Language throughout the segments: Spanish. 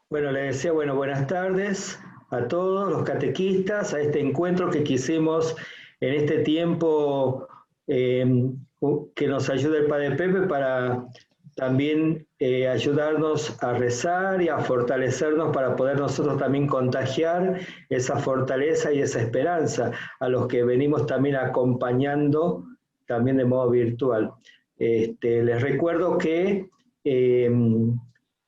Bueno, le decía, bueno, buenas tardes a todos los catequistas, a este encuentro que quisimos en este tiempo que nos ayude el Padre Pepe para también ayudarnos a rezar y a fortalecernos para poder nosotros también contagiar esa fortaleza y esa esperanza a los que venimos también acompañando también de modo virtual. Les recuerdo que eh,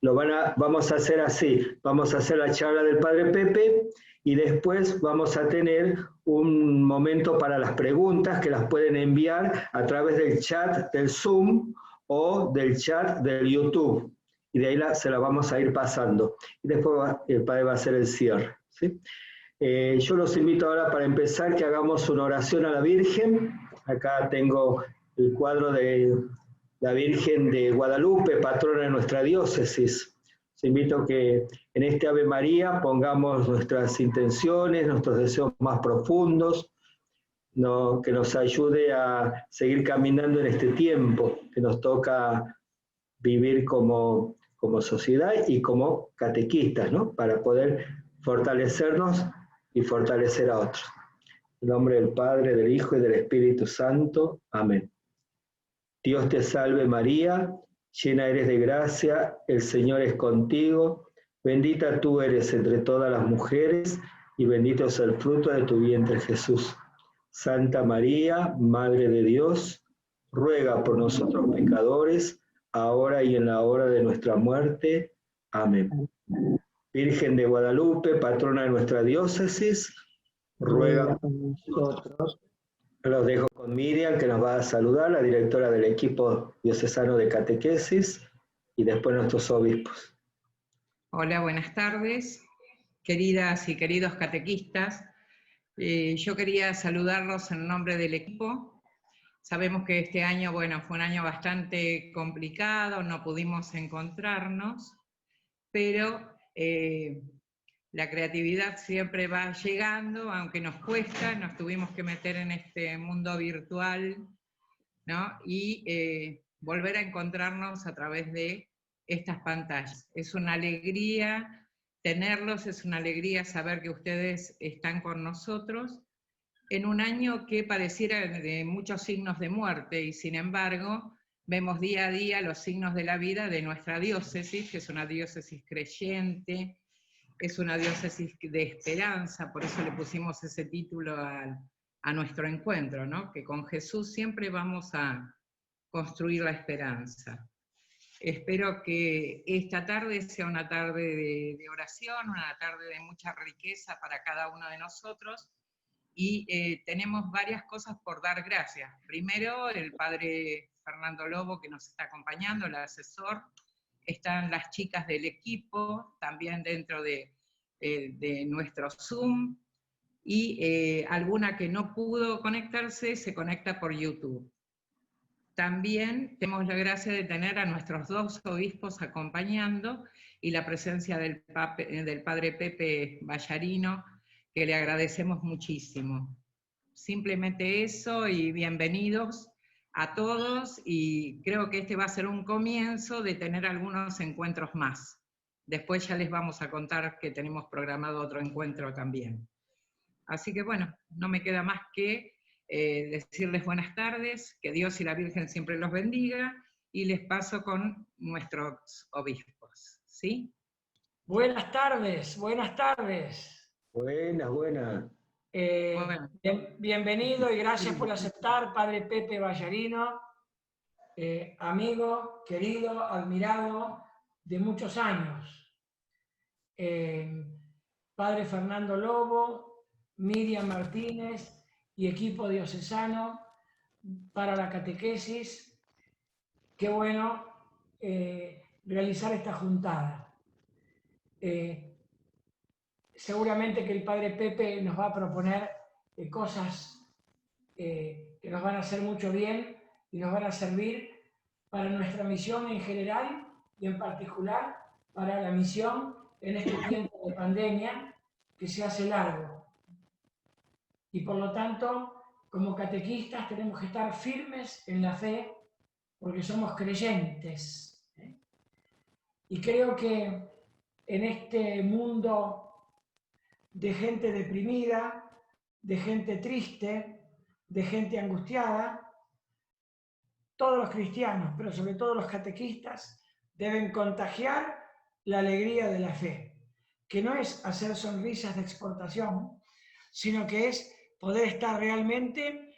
vamos a hacer así, vamos a hacer la charla del Padre Pepe y después vamos a tener un momento para las preguntas que las pueden enviar a través del chat del Zoom o del chat del YouTube. Y de ahí se la vamos a ir pasando. Y después el Padre va a hacer el cierre. ¿Sí? Yo los invito ahora para empezar que hagamos una oración a la Virgen. Acá tengo el cuadro de la Virgen de Guadalupe, patrona de nuestra diócesis. Os invito a que en este Ave María pongamos nuestras intenciones, nuestros deseos más profundos, ¿no? Que nos ayude a seguir caminando en este tiempo que nos toca vivir como sociedad y como catequistas, ¿no? Para poder fortalecernos y fortalecer a otros. En nombre del Padre, del Hijo y del Espíritu Santo. Amén. Dios te salve María, llena eres de gracia, el Señor es contigo, bendita tú eres entre todas las mujeres y bendito es el fruto de tu vientre Jesús. Santa María, Madre de Dios, ruega por nosotros pecadores, ahora y en la hora de nuestra muerte. Amén. Virgen de Guadalupe, patrona de nuestra diócesis, ruega por nosotros. Los dejo con Miriam, que nos va a saludar, la directora del equipo diocesano de catequesis, y después nuestros obispos. Hola, buenas tardes, queridas y queridos catequistas. Yo quería saludarlos en nombre del equipo. Sabemos que este año, bueno, fue un año bastante complicado, no pudimos encontrarnos, pero la creatividad siempre va llegando, aunque nos cuesta, nos tuvimos que meter en este mundo virtual, ¿no? Y volver a encontrarnos a través de estas pantallas. Es una alegría tenerlos, es una alegría saber que ustedes están con nosotros en un año que pareciera de muchos signos de muerte y sin embargo vemos día a día los signos de la vida de nuestra diócesis, que es una diócesis creyente, es una diócesis de esperanza, por eso le pusimos ese título a nuestro encuentro, ¿no? Que con Jesús siempre vamos a construir la esperanza. Espero que esta tarde sea una tarde de oración, una tarde de mucha riqueza para cada uno de nosotros, y tenemos varias cosas por dar gracias. Primero, el padre Fernando Lobo, que nos está acompañando, el asesor. Están las chicas del equipo, también dentro de nuestro Zoom, y alguna que no pudo conectarse se conecta por YouTube. También tenemos la gracia de tener a nuestros dos obispos acompañando y la presencia del padre Pepe Ballarino, que le agradecemos muchísimo. Simplemente eso y bienvenidos a todos, y creo que este va a ser un comienzo de tener algunos encuentros más. Después ya les vamos a contar que tenemos programado otro encuentro también. Así que bueno, no me queda más que decirles buenas tardes, que Dios y la Virgen siempre los bendiga, y les paso con nuestros obispos, ¿sí? Buenas tardes, buenas tardes. Buenas, buenas. Bueno. Bienvenido y gracias por aceptar, padre Pepe Ballarino, amigo, querido, admirado de muchos años. Padre Fernando Lobo, Miriam Martínez y equipo diocesano para la catequesis. Qué bueno realizar esta juntada. Seguramente que el padre Pepe nos va a proponer cosas que nos van a hacer mucho bien y nos van a servir para nuestra misión en general y en particular para la misión en este tiempo de pandemia que se hace largo. Y por lo tanto, como catequistas tenemos que estar firmes en la fe porque somos creyentes. Y creo que en este mundo de gente deprimida, de gente triste, de gente angustiada. Todos los cristianos, pero sobre todo los catequistas, deben contagiar la alegría de la fe, que no es hacer sonrisas de exportación, sino que es poder estar realmente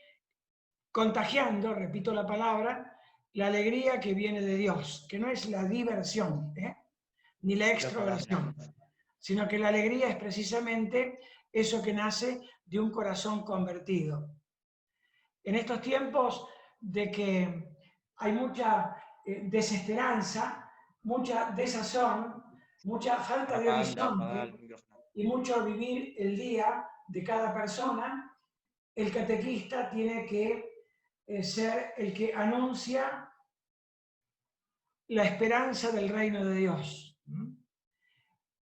contagiando, repito la palabra, la alegría que viene de Dios, que no es la diversión, ni la extroversión, sino que la alegría es precisamente eso que nace de un corazón convertido. En estos tiempos de que hay mucha desesperanza, mucha desazón, mucha falta de horizonte y mucho vivir el día de cada persona, el catequista tiene que ser el que anuncia la esperanza del reino de Dios.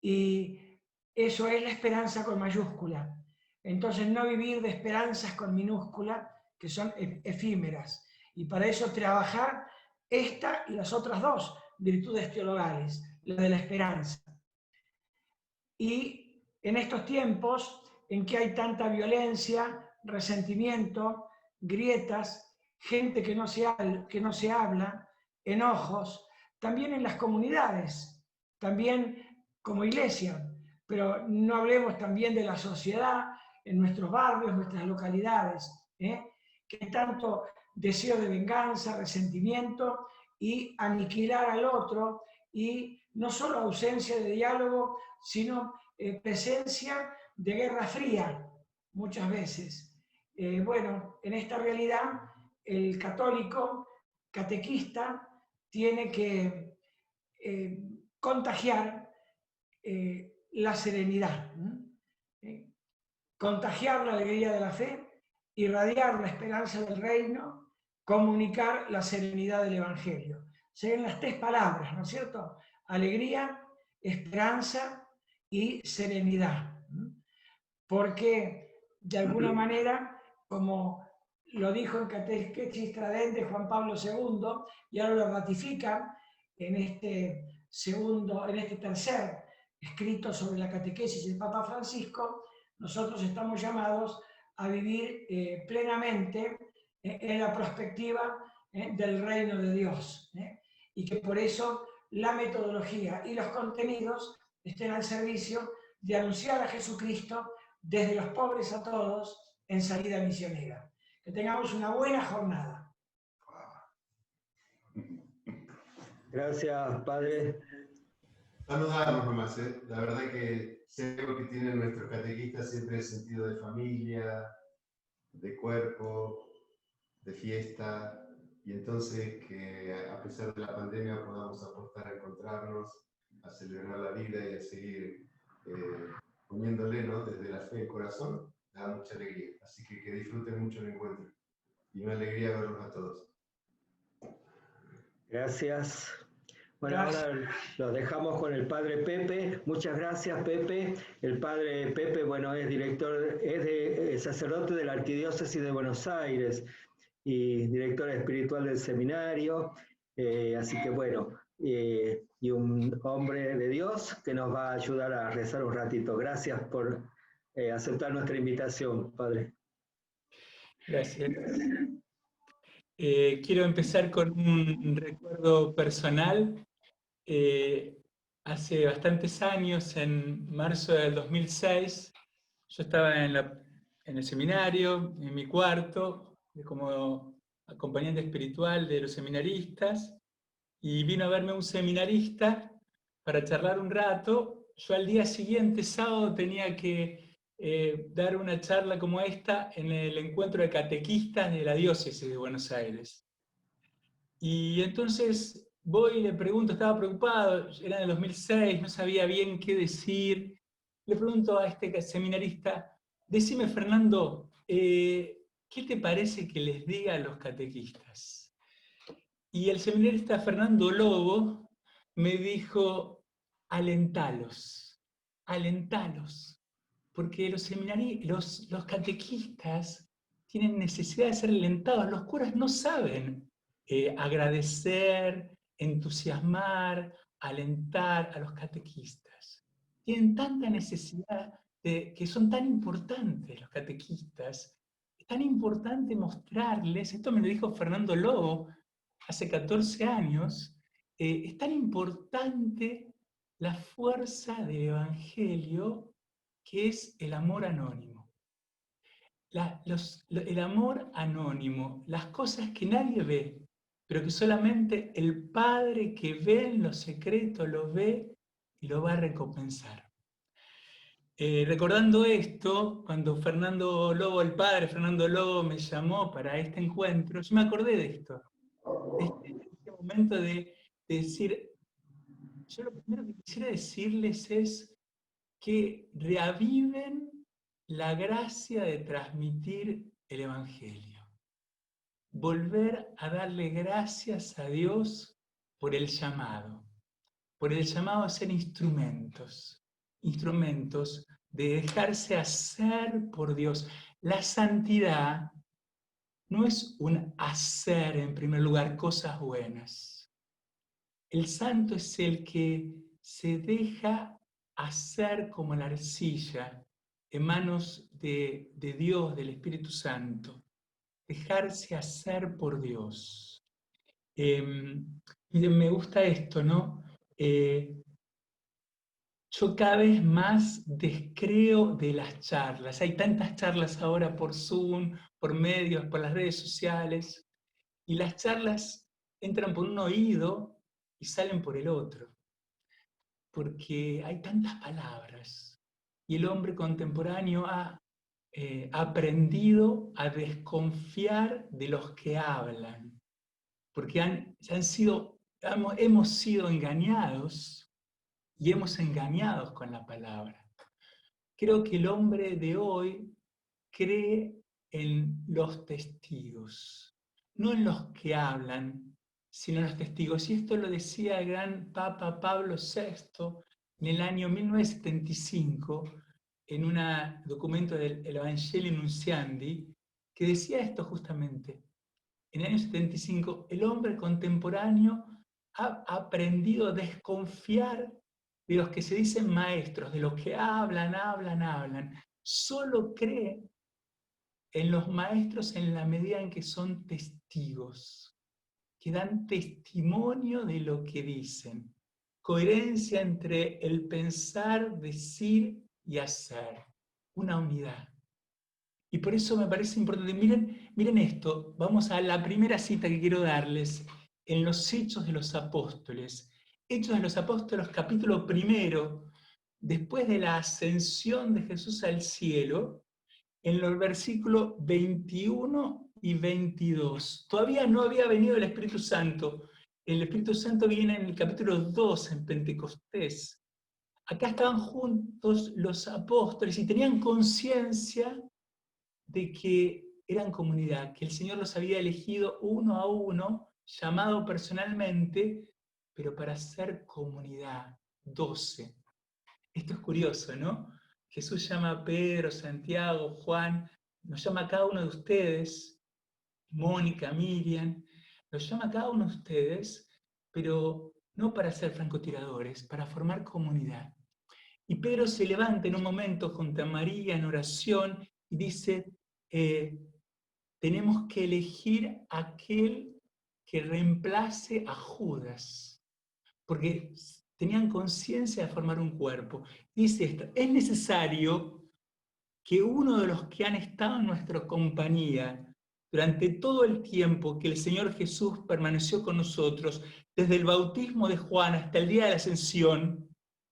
Y eso es la esperanza con mayúscula. Entonces no vivir de esperanzas con minúscula, que son efímeras. Y para eso trabajar esta y las otras dos virtudes teologales, la de la esperanza. Y en estos tiempos en que hay tanta violencia, resentimiento, grietas, gente que no se habla, enojos, también en las comunidades, también como iglesia, pero no hablemos también de la sociedad, en nuestros barrios, nuestras localidades, que hay tanto deseo de venganza, resentimiento y aniquilar al otro, y no solo ausencia de diálogo, sino presencia de guerra fría, muchas veces. Bueno, en esta realidad, el católico catequista tiene que contagiar la serenidad, contagiar la alegría de la fe, irradiar la esperanza del reino, comunicar la serenidad del Evangelio. Serían las tres palabras, ¿no es cierto? Alegría, esperanza y serenidad. Porque, de alguna manera, como lo dijo en Catequesis Tradende Juan Pablo II, y ahora lo ratifica en este tercer escrito sobre la catequesis del Papa Francisco, nosotros estamos llamados a vivir plenamente en la perspectiva del reino de Dios, y que por eso la metodología y los contenidos estén al servicio de anunciar a Jesucristo desde los pobres a todos en salida misionera. Que tengamos una buena jornada. Gracias, Padre. Saludarnos nomás, La verdad que si algo que tienen nuestros catequistas siempre es sentido de familia, de cuerpo, de fiesta, y entonces que a pesar de la pandemia podamos apostar a encontrarnos, a celebrar la vida y a seguir poniéndole, ¿no? Desde la fe y el corazón, da mucha alegría. Así que disfruten mucho el encuentro. Y una alegría verlos a todos. Gracias. Bueno, ahora los dejamos con el Padre Pepe. Muchas gracias, Pepe. El Padre Pepe, bueno, es sacerdote de la Arquidiócesis de Buenos Aires y director espiritual del seminario. Así que bueno, y un hombre de Dios que nos va a ayudar a rezar un ratito. Gracias por aceptar nuestra invitación, Padre. Gracias. Quiero empezar con un recuerdo personal. Hace bastantes años, en marzo del 2006, yo estaba en el seminario, en mi cuarto, como acompañante espiritual de los seminaristas, y vino a verme un seminarista para charlar un rato. Yo al día siguiente, sábado, tenía que dar una charla como esta en el encuentro de catequistas de la diócesis de Buenos Aires. Y entonces voy y le pregunto, estaba preocupado, era en el 2006, no sabía bien qué decir. Le pregunto a este seminarista, decime, Fernando, ¿qué te parece que les diga a los catequistas? Y el seminarista Fernando Lobo me dijo, alentalos, porque los catequistas tienen necesidad de ser alentados. Los curas no saben agradecer, entusiasmar, alentar a los catequistas. tienen tanta necesidad, que son tan importantes los catequistas. Es tan importante mostrarles, esto me lo dijo Fernando Lobo hace 14 años, es tan importante la fuerza del Evangelio, que es el amor anónimo. El amor anónimo, las cosas que nadie ve, pero que solamente el Padre que ve en lo secreto lo ve y lo va a recompensar. Recordando esto, cuando Fernando Lobo, el padre Fernando Lobo, me llamó para este encuentro, yo me acordé de esto, de este momento de decir, yo lo primero que quisiera decirles es que reaviven la gracia de transmitir el Evangelio. Volver a darle gracias a Dios por el llamado a ser instrumentos de dejarse hacer por Dios. La santidad no es un hacer, en primer lugar, cosas buenas. El santo es el que se deja hacer como la arcilla en manos de Dios, del Espíritu Santo. Dejarse hacer por Dios. Miren, me gusta esto, ¿no? Yo cada vez más descreo de las charlas. Hay tantas charlas ahora por Zoom, por medios, por las redes sociales, y las charlas entran por un oído y salen por el otro, porque hay tantas palabras. Y el hombre contemporáneo ha aprendido a desconfiar de los que hablan, porque hemos sido engañados. Y hemos engañados con la palabra. Creo que el hombre de hoy cree en los testigos, no en los que hablan, sino en los testigos. Y esto lo decía el gran Papa Pablo VI en el año 1975, en un documento del Evangelii Nuntiandi, que decía esto justamente. En el año 75, el hombre contemporáneo ha aprendido a desconfiar de los que se dicen maestros, de los que hablan. Solo cree en los maestros en la medida en que son testigos, que dan testimonio de lo que dicen. Coherencia entre el pensar, decir y hacer. Una unidad. Y por eso me parece importante. Miren esto. Vamos a la primera cita que quiero darles en los Hechos de los Apóstoles. Hechos de los Apóstoles, capítulo 1, después de la ascensión de Jesús al cielo, en los versículos 21 y 22. Todavía no había venido el Espíritu Santo. El Espíritu Santo viene en el capítulo 2, en Pentecostés. Acá estaban juntos los apóstoles y tenían conciencia de que eran comunidad, que el Señor los había elegido uno a uno, llamado personalmente, pero para ser comunidad, 12. Esto es curioso, ¿no? Jesús llama a Pedro, Santiago, Juan, nos llama a cada uno de ustedes, Mónica, Miriam, los llama a cada uno de ustedes, pero no para ser francotiradores, para formar comunidad. Y Pedro se levanta en un momento junto a María en oración y dice, tenemos que elegir aquel que reemplace a Judas, porque tenían conciencia de formar un cuerpo. Dice esto, es necesario que uno de los que han estado en nuestra compañía durante todo el tiempo que el Señor Jesús permaneció con nosotros, desde el bautismo de Juan hasta el día de la ascensión,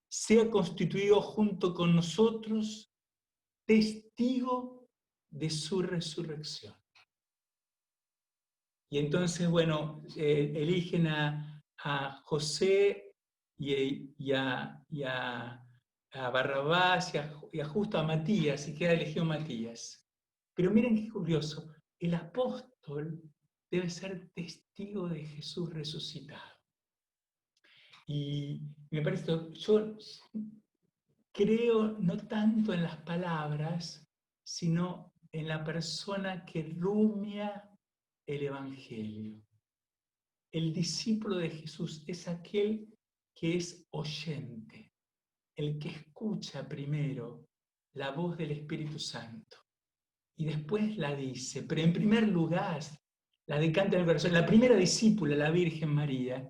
sea constituido junto con nosotros testigo de su resurrección. Y entonces, bueno, eligen a José y a Barrabás y a justo a Matías, y queda elegido Matías. Pero miren qué curioso, el apóstol debe ser testigo de Jesús resucitado. Y me parece, yo creo no tanto en las palabras, sino en la persona que rumia el Evangelio. El discípulo de Jesús es aquel que es oyente. el que escucha primero la voz del Espíritu Santo y después la dice, pero en primer lugar la decanta en el corazón. La primera discípula, la Virgen María,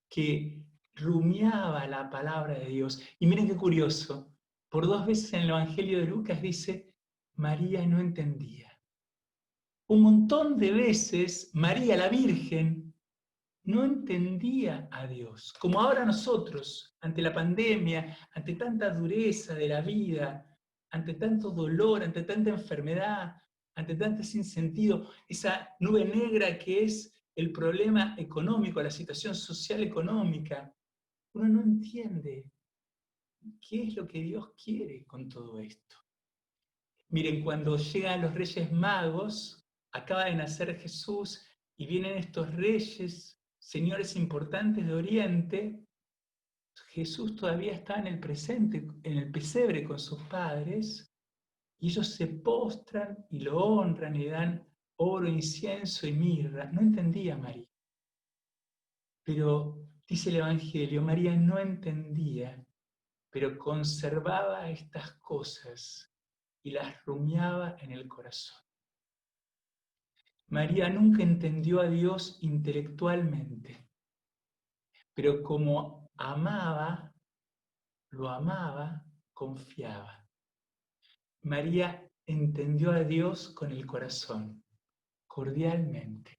que rumiaba la palabra de Dios. Y miren qué curioso, por 2 veces en el Evangelio de Lucas dice, María no entendía. Un montón de veces María, la Virgen, no entendía a Dios. Como ahora nosotros, ante la pandemia, ante tanta dureza de la vida, ante tanto dolor, ante tanta enfermedad, ante tanto sinsentido, esa nube negra que es el problema económico, la situación social económica, uno no entiende qué es lo que Dios quiere con todo esto. Miren, cuando llegan los Reyes Magos, acaba de nacer Jesús y vienen estos reyes, señores importantes de Oriente, Jesús todavía está en el presente, en el pesebre con sus padres, y ellos se postran y lo honran y le dan oro, incienso y mirra. No entendía María. Pero dice el Evangelio, María no entendía, pero conservaba estas cosas y las rumiaba en el corazón. María nunca entendió a Dios intelectualmente, pero como amaba, lo amaba, confiaba. María entendió a Dios con el corazón, cordialmente,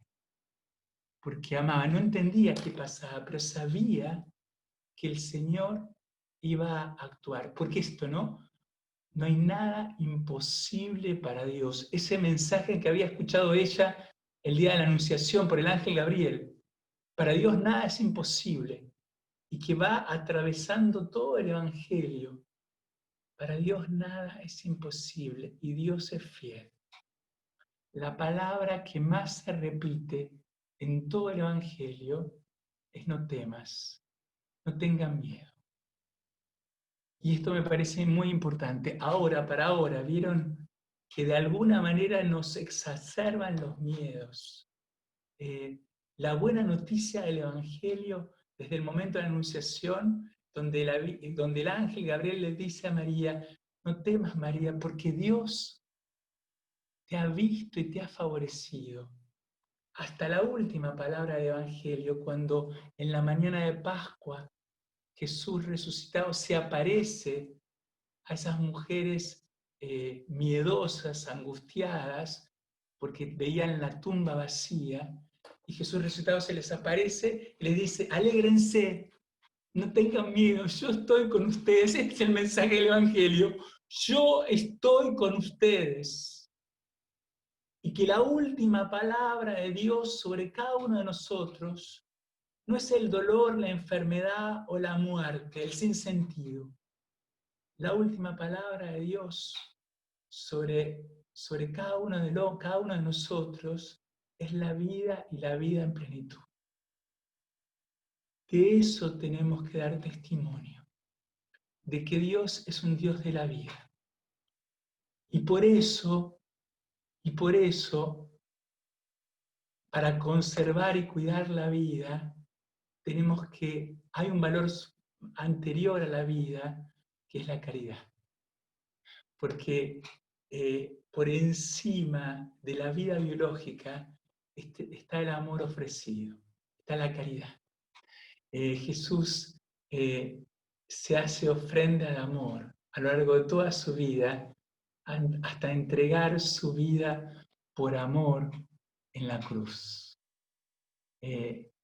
porque amaba. No entendía qué pasaba, pero sabía que el Señor iba a actuar. Porque esto, ¿no? No hay nada imposible para Dios. Ese mensaje que había escuchado ella el día de la Anunciación por el ángel Gabriel. Para Dios nada es imposible. Y que va atravesando todo el Evangelio. Para Dios nada es imposible y Dios es fiel. La palabra que más se repite en todo el Evangelio es no temas, no tengan miedo. Y esto me parece muy importante. Ahora, para ahora, ¿vieron que de alguna manera nos exacerban los miedos? La buena noticia del Evangelio, desde el momento de la Anunciación, donde el ángel Gabriel le dice a María, no temas María, porque Dios te ha visto y te ha favorecido. Hasta la última palabra del Evangelio, cuando en la mañana de Pascua Jesús resucitado se aparece a esas mujeres miedosas, angustiadas, porque veían la tumba vacía, y Jesús resucitado se les aparece y les dice, alégrense, no tengan miedo, yo estoy con ustedes. Este es el mensaje del Evangelio, yo estoy con ustedes. Y que la última palabra de Dios sobre cada uno de nosotros no es el dolor, la enfermedad o la muerte, el sinsentido. La última palabra de Dios sobre cada uno de nosotros es la vida y la vida en plenitud. De eso tenemos que dar testimonio, de que Dios es un Dios de la vida. Y por eso, para conservar y cuidar la vida, hay un valor anterior a la vida, que es la caridad. Porque por encima de la vida biológica está el amor ofrecido, está la caridad. Jesús se hace ofrenda de amor a lo largo de toda su vida, hasta entregar su vida por amor en la cruz.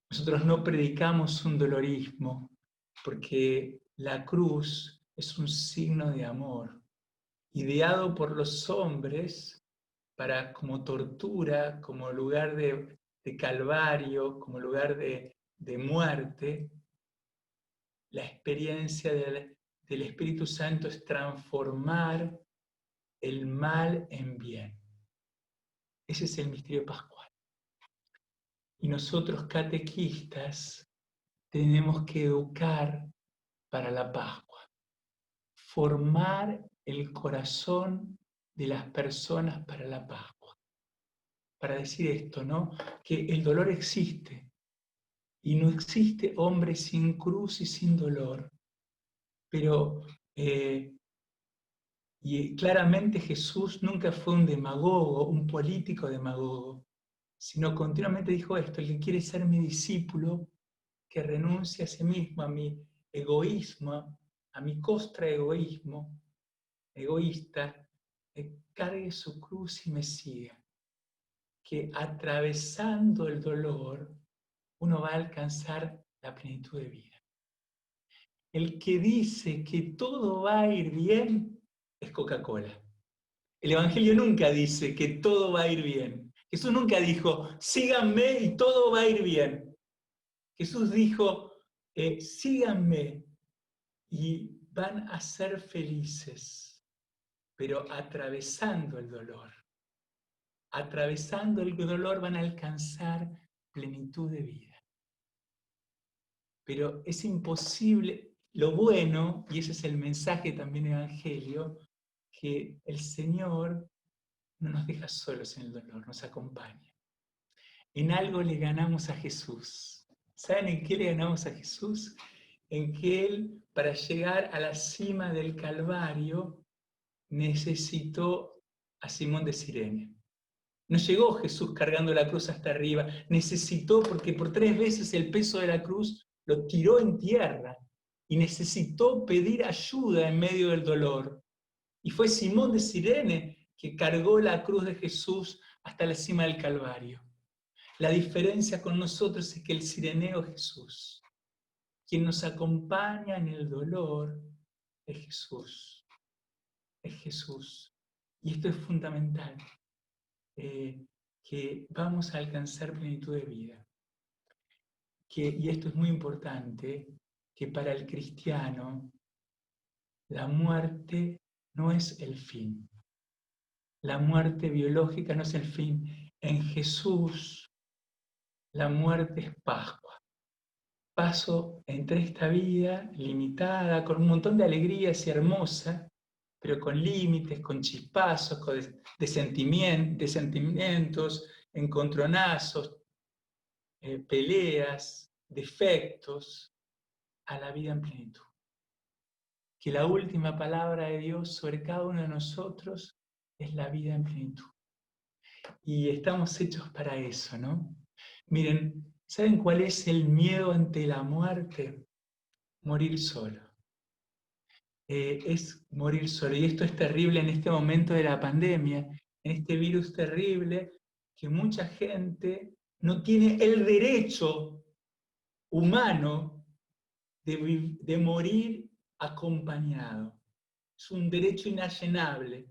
Nosotros no predicamos un dolorismo, porque la cruz es un signo de amor, ideado por los hombres como tortura, como lugar de calvario, como lugar de muerte. La experiencia del Espíritu Santo es transformar el mal en bien. Ese es el misterio pascual. Y nosotros, catequistas, tenemos que educar para la Pascua, formar el corazón de las personas para la Pascua. Para decir esto, ¿no? Que el dolor existe, y no existe hombre sin cruz y sin dolor, Pero, y claramente Jesús nunca fue un demagogo, un político demagogo, sino continuamente dijo esto: el que quiere ser mi discípulo, que renuncie a sí mismo, a mi egoísmo, a mi costra egoísmo, egoísta, cargue su cruz y me siga. Que atravesando el dolor, uno va a alcanzar la plenitud de vida. El que dice que todo va a ir bien es Coca-Cola. El Evangelio nunca dice que todo va a ir bien. Jesús nunca dijo, síganme y todo va a ir bien. Jesús dijo, síganme y van a ser felices, pero atravesando el dolor. Atravesando el dolor van a alcanzar plenitud de vida. Pero es imposible, lo bueno, y ese es el mensaje también del Evangelio, que el Señor no nos deja solos en el dolor, nos acompaña. En algo le ganamos a Jesús. ¿Saben en qué le ganamos a Jesús? En que Él, para llegar a la cima del Calvario, necesitó a Simón de Cirene. No llegó Jesús cargando la cruz hasta arriba, necesitó, porque por 3 veces el peso de la cruz lo tiró en tierra y necesitó pedir ayuda en medio del dolor. Y fue Simón de Cirene que cargó la cruz de Jesús hasta la cima del Calvario. La diferencia con nosotros es que el cireneo es Jesús. Quien nos acompaña en el dolor es Jesús. Es Jesús. Y esto es fundamental. Que vamos a alcanzar plenitud de vida. Y esto es muy importante, que para el cristiano la muerte no es el fin. La muerte biológica no es el fin. En Jesús la muerte es Pascua. Paso entre esta vida limitada, con un montón de alegrías y hermosa, pero con límites, con chispazos, de sentimientos, encontronazos, peleas, defectos, a la vida en plenitud. Que la última palabra de Dios sobre cada uno de nosotros es la vida en plenitud. Y estamos hechos para eso, ¿no? Miren, ¿saben cuál es el miedo ante la muerte? Morir solo. Es morir solo. Y esto es terrible en este momento de la pandemia, en este virus terrible, que mucha gente no tiene el derecho humano de morir acompañado. Es un derecho inalienable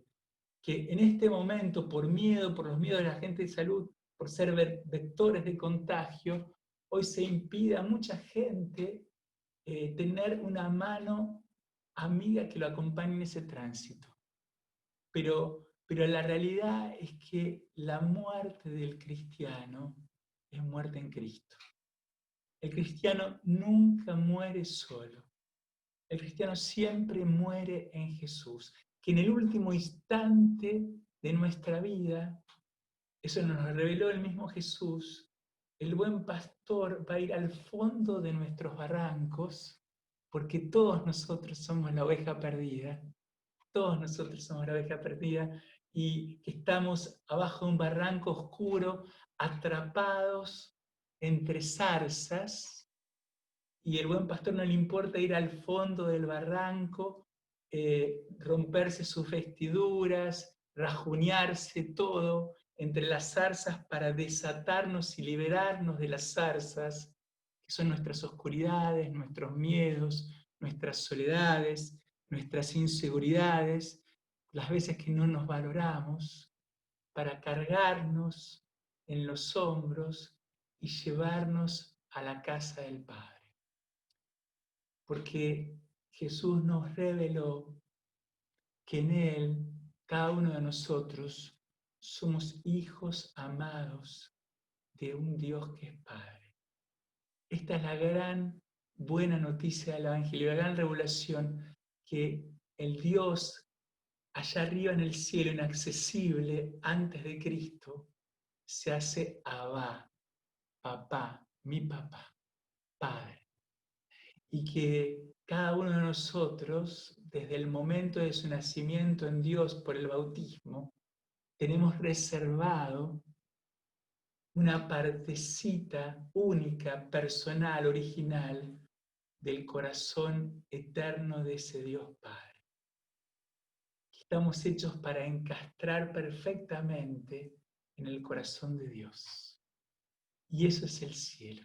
que en este momento, por miedo, por los miedos de la gente de salud, por ser vectores de contagio, hoy se impide a mucha gente tener una mano amiga que lo acompañe en ese tránsito. Pero la realidad es que la muerte del cristiano es muerte en Cristo. El cristiano nunca muere solo. El cristiano siempre muere en Jesús, que en el último instante de nuestra vida, eso nos lo reveló el mismo Jesús, el buen pastor va a ir al fondo de nuestros barrancos, porque todos nosotros somos la oveja perdida, todos nosotros somos la oveja perdida, y que estamos abajo de un barranco oscuro, atrapados entre zarzas, y el buen pastor no le importa ir al fondo del barranco, romperse sus vestiduras, rajuñarse todo entre las zarzas para desatarnos y liberarnos de las zarzas, que son nuestras oscuridades, nuestros miedos, nuestras soledades, nuestras inseguridades, las veces que no nos valoramos, para cargarnos en los hombros y llevarnos a la casa del Padre. Porque Jesús nos reveló que en Él, cada uno de nosotros, somos hijos amados de un Dios que es Padre. Esta es la gran buena noticia del Evangelio, la gran revelación, que el Dios allá arriba en el cielo, inaccesible, antes de Cristo, se hace Abba, papá, mi papá, Padre. Y que cada uno de nosotros, desde el momento de su nacimiento en Dios por el bautismo, tenemos reservado una partecita única, personal, original, del corazón eterno de ese Dios Padre. Estamos hechos para encastrar perfectamente en el corazón de Dios. Y eso es el cielo.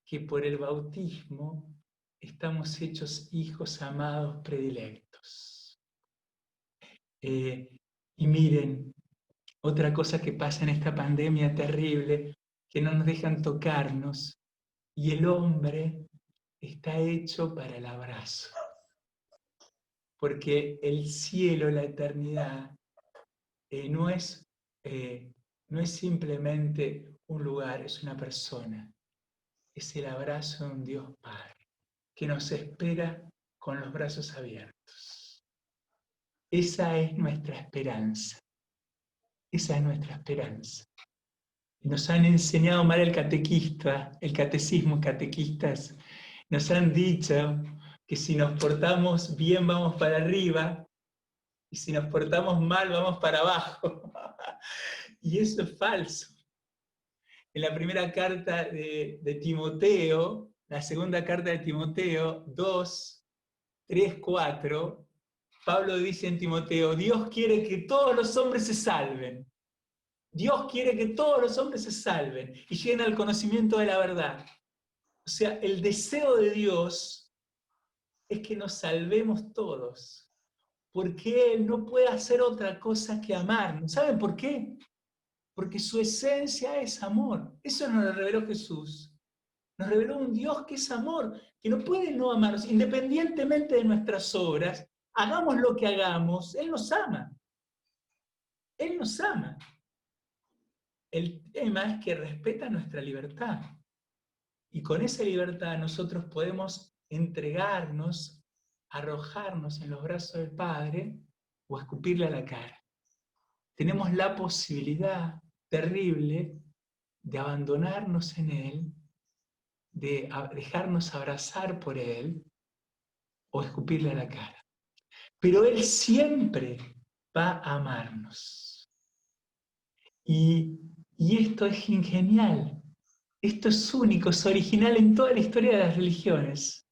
Que por el bautismo estamos hechos hijos amados predilectos. Y miren, otra cosa que pasa en esta pandemia terrible, que no nos dejan tocarnos, y el hombre está hecho para el abrazo. Porque el cielo, la eternidad, no es simplemente un lugar, es una persona. Es el abrazo de un Dios Padre, que nos espera con los brazos abiertos. Esa es nuestra esperanza. Esa es nuestra esperanza. Nos han enseñado mal el catecismo, catequistas, nos han dicho que si nos portamos bien vamos para arriba y si nos portamos mal vamos para abajo. Y eso es falso. En la primera carta de Timoteo, la segunda carta de Timoteo 2, 3, 4, Pablo dice en Timoteo, Dios quiere que todos los hombres se salven. Dios quiere que todos los hombres se salven y lleguen al conocimiento de la verdad. O sea, el deseo de Dios es que nos salvemos todos, porque Él no puede hacer otra cosa que amarnos. ¿Saben por qué? Porque su esencia es amor. Eso nos lo reveló Jesús. Nos reveló un Dios que es amor, que no puede no amarnos, independientemente de nuestras obras. Hagamos lo que hagamos, Él nos ama. Él nos ama. El tema es que respeta nuestra libertad. Y con esa libertad nosotros podemos entregarnos, arrojarnos en los brazos del Padre o escupirle a la cara. Tenemos la posibilidad terrible de abandonarnos en Él, de dejarnos abrazar por Él o escupirle a la cara. Pero Él siempre va a amarnos. Y esto es genial. Esto es único, es original en toda la historia de las religiones.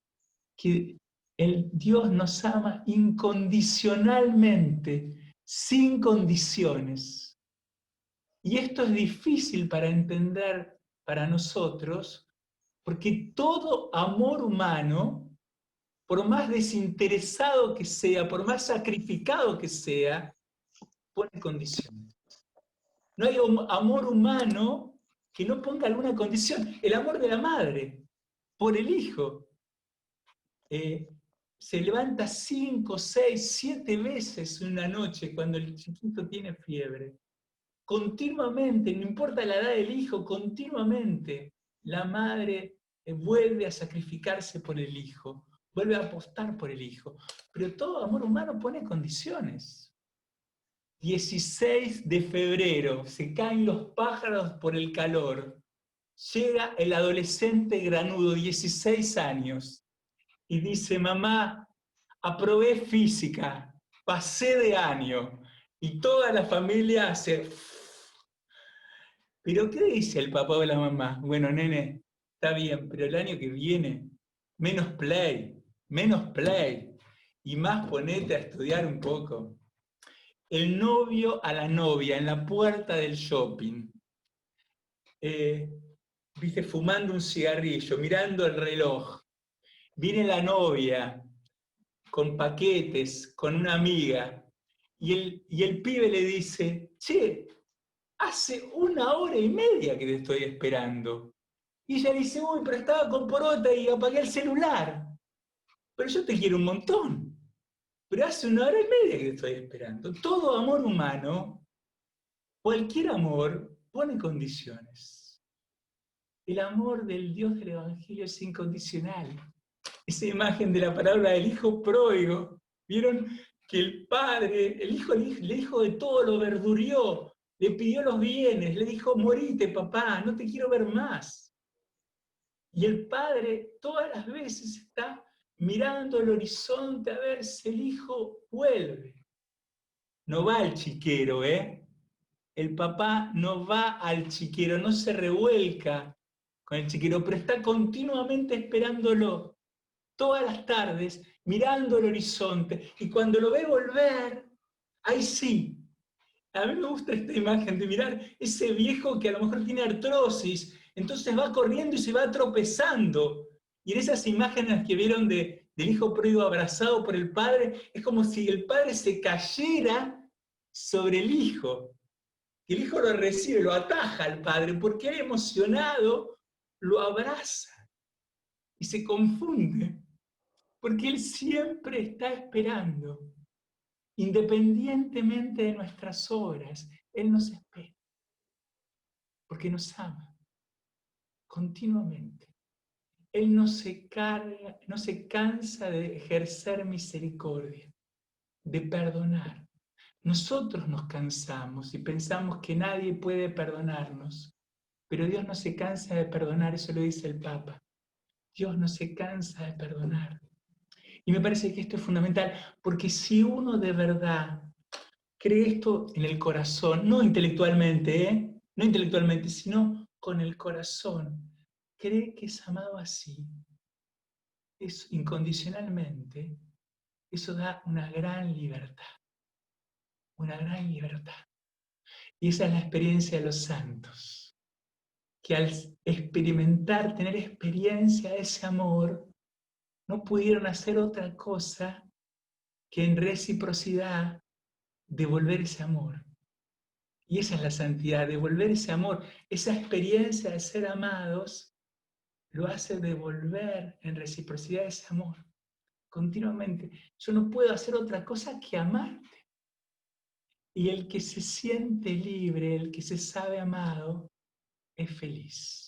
Que el Dios nos ama incondicionalmente, sin condiciones. Y esto es difícil para entender para nosotros, porque todo amor humano, por más desinteresado que sea, por más sacrificado que sea, pone condiciones. No hay amor humano que no ponga alguna condición. El amor de la madre por el hijo. Se levanta 5, 6, 7 veces una noche cuando el chiquito tiene fiebre. Continuamente, no importa la edad del hijo, continuamente la madre vuelve a sacrificarse por el hijo, vuelve a apostar por el hijo. Pero todo amor humano pone condiciones. 16 de febrero, se caen los pájaros por el calor. Llega el adolescente granudo, 16 años, y dice, mamá, aprobé física, pasé de año. Y toda la familia hace... ¿Pero qué dice el papá o la mamá? Bueno, nene, está bien, pero el año que viene, menos play, y más ponete a estudiar un poco. El novio a la novia en la puerta del shopping, viste, fumando un cigarrillo, mirando el reloj. Viene la novia con paquetes, con una amiga, y el pibe le dice, che, hace 1 hora y media que te estoy esperando. Y ella dice, uy, pero estaba con porota y apagué el celular. Pero yo te quiero un montón. Pero hace 1 hora y media que te estoy esperando. Todo amor humano, cualquier amor, pone condiciones. El amor del Dios del Evangelio es incondicional. Esa imagen de la parábola del hijo pródigo, ¿vieron? Que el padre, el hijo le dijo de todo, lo verdurió, le pidió los bienes, le dijo, morite papá, no te quiero ver más. Y el padre todas las veces está mirando el horizonte a ver si el hijo vuelve. No va al chiquero, ¿eh? El papá no va al chiquero, no se revuelca con el chiquero, pero está continuamente esperándolo, todas las tardes, mirando el horizonte, y cuando lo ve volver, ahí sí. A mí me gusta esta imagen de mirar ese viejo que a lo mejor tiene artrosis, entonces va corriendo y se va tropezando. Y en esas imágenes que vieron del hijo pródigo abrazado por el padre, es como si el padre se cayera sobre el hijo. Y el hijo lo recibe, lo ataja al padre, porque él emocionado lo abraza y se confunde, porque él siempre está esperando. Independientemente de nuestras obras, Él nos espera, porque nos ama continuamente. Él no se cansa de ejercer misericordia, de perdonar. Nosotros nos cansamos y pensamos que nadie puede perdonarnos, pero Dios no se cansa de perdonar, eso lo dice el Papa. Dios no se cansa de perdonar. Y me parece que esto es fundamental, porque si uno de verdad cree esto en el corazón, no intelectualmente, no intelectualmente, sino con el corazón, cree que es amado así, es incondicionalmente, eso da una gran libertad, una gran libertad. Y esa es la experiencia de los santos, que al experimentar, tener experiencia de ese amor, no pudieron hacer otra cosa que en reciprocidad devolver ese amor. Y esa es la santidad, devolver ese amor, esa experiencia de ser amados, lo hace devolver en reciprocidad ese amor, continuamente. Yo no puedo hacer otra cosa que amarte. Y el que se siente libre, el que se sabe amado, es feliz.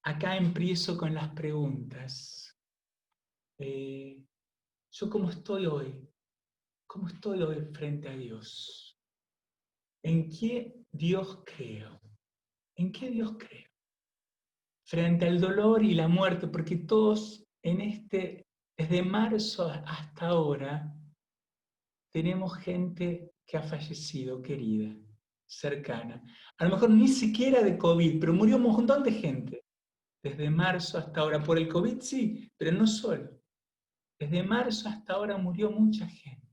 Acá empiezo con las preguntas. ¿Yo cómo estoy hoy? ¿Cómo estoy hoy frente a Dios? ¿En qué Dios creo? ¿En qué Dios creo? Frente al dolor y la muerte, porque todos desde marzo hasta ahora, tenemos gente que ha fallecido, querida, cercana. A lo mejor ni siquiera de COVID, pero murió un montón de gente. Desde marzo hasta ahora, por el COVID sí, pero no solo. Desde marzo hasta ahora murió mucha gente.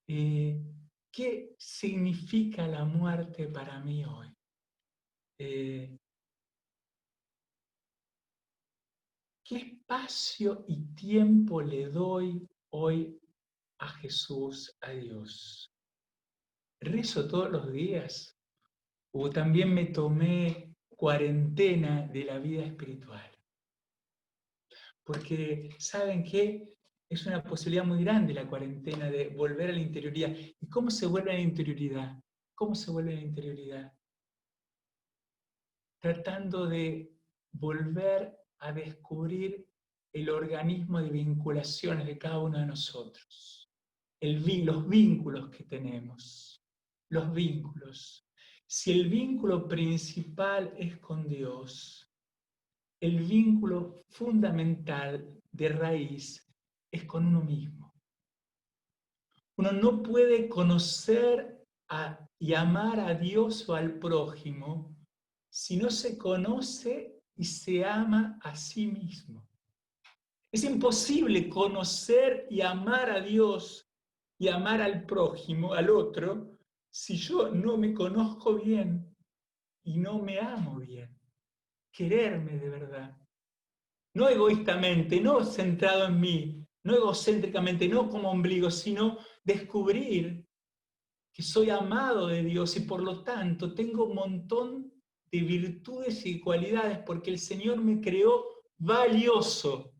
¿Qué significa la muerte para mí hoy? ¿Qué espacio y tiempo le doy hoy a Jesús, a Dios? ¿Rezo todos los días? ¿O también me tomé cuarentena de la vida espiritual? Porque, ¿saben qué? Es una posibilidad muy grande la cuarentena de volver a la interioridad. ¿Y cómo se vuelve a la interioridad? ¿Cómo se vuelve a la interioridad? Tratando de volver a descubrir el organismo de vinculaciones de cada uno de nosotros. Los vínculos que tenemos. Los vínculos. Si el vínculo principal es con Dios, el vínculo fundamental de raíz es con uno mismo. Uno no puede conocer y amar a Dios o al prójimo si no se conoce y se ama a sí mismo. Es imposible conocer y amar a Dios y amar al prójimo, al otro, si yo no me conozco bien y no me amo bien. Quererme de verdad. No egoístamente, no centrado en mí, no egocéntricamente, no como ombligo, sino descubrir que soy amado de Dios y por lo tanto tengo un montón de virtudes y cualidades porque el Señor me creó valioso.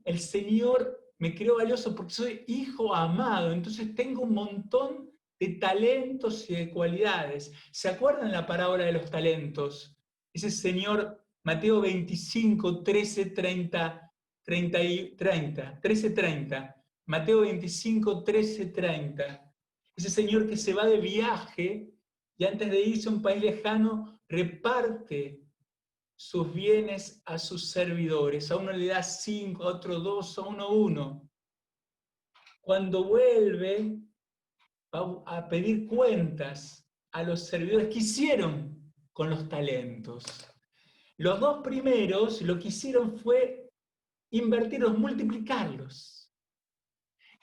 El Señor me creó valioso porque soy hijo amado, entonces tengo un montón de talentos y de cualidades. ¿Se acuerdan la parábola de los talentos? Ese Señor, Mateo 25, 13, 30, 13, 30. Mateo 25, 13, 30. Ese Señor que se va de viaje y antes de irse a un país lejano reparte sus bienes a sus servidores. A uno le da 5, a otro 2, a uno 1. Cuando vuelve a pedir cuentas a los servidores, ¿qué hicieron con los talentos? Los 2 primeros lo que hicieron fue invertirlos, multiplicarlos.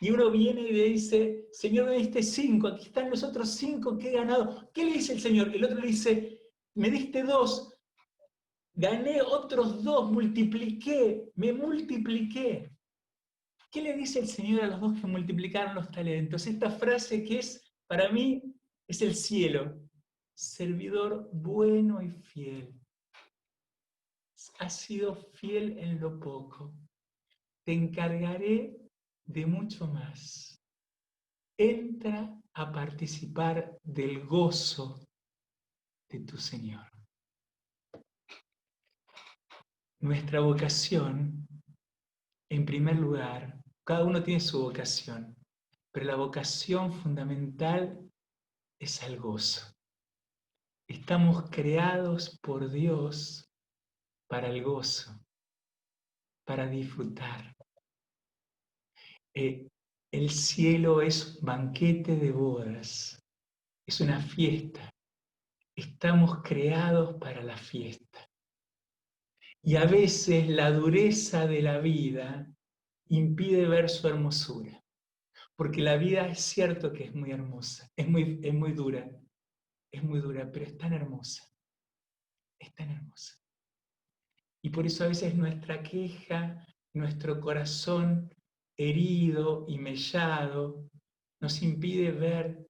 Y uno viene y le dice, Señor, me diste 5, aquí están los otros 5 que he ganado. ¿Qué le dice el Señor? El otro le dice, me diste 2, gané otros 2, multipliqué, me multipliqué. ¿Qué le dice el Señor a los 2 que multiplicaron los talentos? Esta frase que es, para mí, es el cielo. Servidor bueno y fiel. Has sido fiel en lo poco. Te encargaré de mucho más. Entra a participar del gozo de tu Señor. Nuestra vocación, en primer lugar, cada uno tiene su vocación, pero la vocación fundamental es al gozo. Estamos creados por Dios para el gozo, para disfrutar. El cielo es un banquete de bodas, es una fiesta. Estamos creados para la fiesta. Y a veces la dureza de la vida impide ver su hermosura. Porque la vida es cierto que es muy hermosa, es muy dura, pero es tan hermosa, es tan hermosa. Y por eso a veces nuestra queja, nuestro corazón herido y mellado, nos impide ver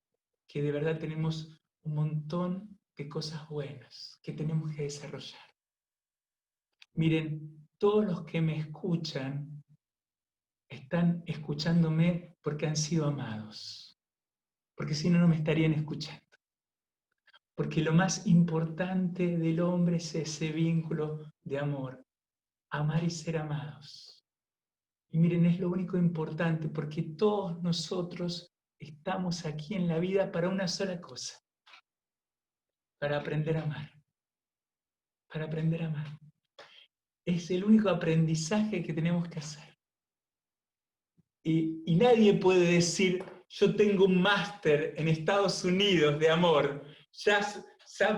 que de verdad tenemos un montón de cosas buenas que tenemos que desarrollar. Miren, todos los que me escuchan están escuchándome porque han sido amados, porque si no, no me estarían escuchando. Porque lo más importante del hombre es ese vínculo de amor, amar y ser amados. Y miren, es lo único importante, porque todos nosotros estamos aquí en la vida para una sola cosa, para aprender a amar, para aprender a amar. Es el único aprendizaje que tenemos que hacer. Y nadie puede decir, yo tengo un máster en Estados Unidos de amor, ya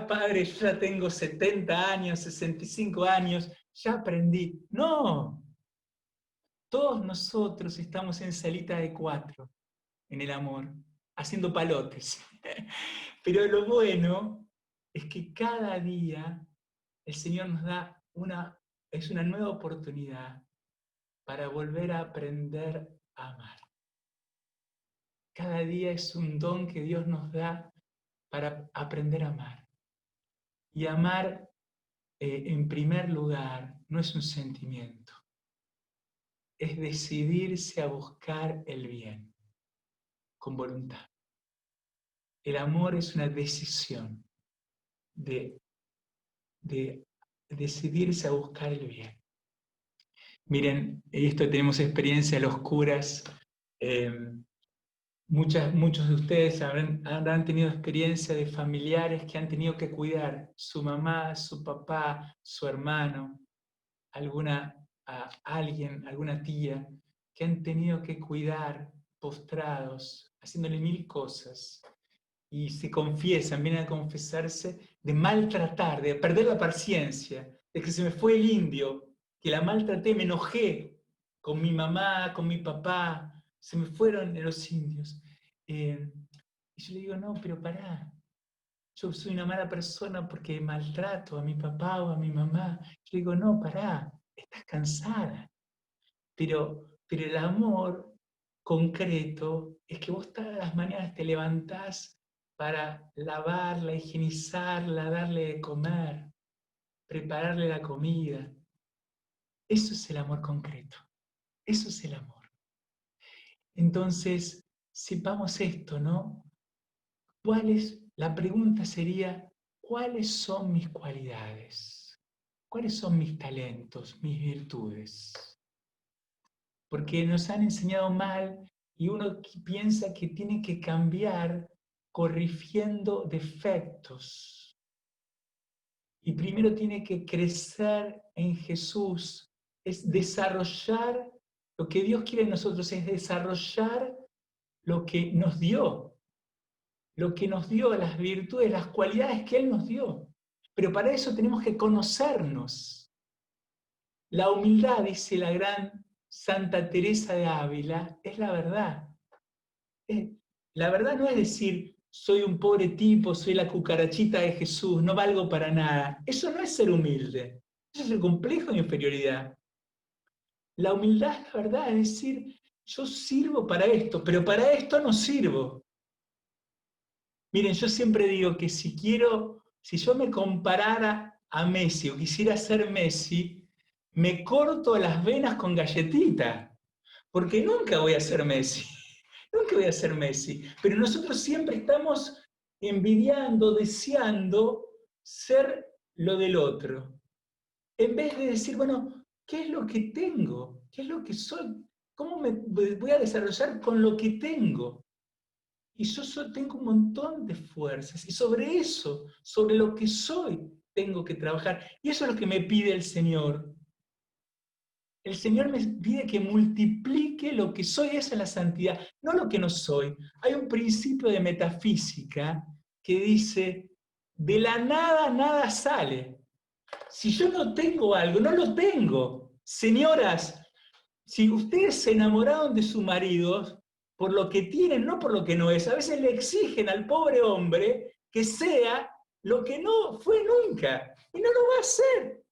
padre, yo ya tengo 70 años, 65 años, ya aprendí. No, todos nosotros estamos en salita de 4 en el amor, haciendo palotes. Pero lo bueno es que cada día el Señor nos da una nueva oportunidad para volver a aprender a amar. Cada día es un don que Dios nos da para aprender a amar. Y amar, en primer lugar, no es un sentimiento. Es decidirse a buscar el bien, con voluntad. El amor es una decisión de decidirse a buscar el bien. Miren, esto tenemos experiencia los curas. Muchos de ustedes habrán tenido experiencia de familiares que han tenido que cuidar su mamá, su papá, su hermano, alguna tía, que han tenido que cuidar postrados, haciéndole 1000 cosas. Y se confiesan, vienen a confesarse de maltratar, de perder la paciencia, de que se me fue el indio, que la maltraté, me enojé con mi mamá, con mi papá, se me fueron los indios. Y yo le digo, no, pero pará, yo soy una mala persona porque maltrato a mi papá o a mi mamá. Yo le digo, no, pará, estás cansada. Pero el amor concreto es que vos todas las mañanas te levantás para lavarla, higienizarla, darle de comer, prepararle la comida. Eso es el amor concreto. Eso es el amor. Entonces, sepamos esto, ¿no? La pregunta sería, ¿cuáles son mis cualidades? ¿Cuáles son mis talentos, mis virtudes? Porque nos han enseñado mal y uno piensa que tiene que cambiar corrigiendo defectos. Y primero tiene que crecer en Jesús, es desarrollar lo que Dios quiere en nosotros, es desarrollar lo que nos dio, las virtudes, las cualidades que Él nos dio. Pero para eso tenemos que conocernos. La humildad, dice la gran Santa Teresa de Ávila, es la verdad. La verdad no es decir, soy un pobre tipo, soy la cucarachita de Jesús, no valgo para nada. Eso no es ser humilde. Eso es el complejo de inferioridad. La humildad es la verdad, es decir, yo sirvo para esto, pero para esto no sirvo. Miren, yo siempre digo que si yo me comparara a Messi o quisiera ser Messi, me corto las venas con galletita, porque nunca voy a ser Messi. Nunca voy a ser Messi. Pero nosotros siempre estamos envidiando, deseando ser lo del otro. En vez de decir, bueno, ¿qué es lo que tengo? ¿Qué es lo que soy? ¿Cómo me voy a desarrollar con lo que tengo? Y yo tengo un montón de fuerzas. Y sobre eso, sobre lo que soy, tengo que trabajar. Y eso es lo que me pide el Señor. El Señor me pide que multiplique lo que soy, esa es la santidad, no lo que no soy. Hay un principio de metafísica que dice, de la nada, nada sale. Si yo no tengo algo, no lo tengo. Señoras, si ustedes se enamoraron de su marido por lo que tienen, no por lo que no es, a veces le exigen al pobre hombre que sea lo que no fue nunca, y no lo va a hacer.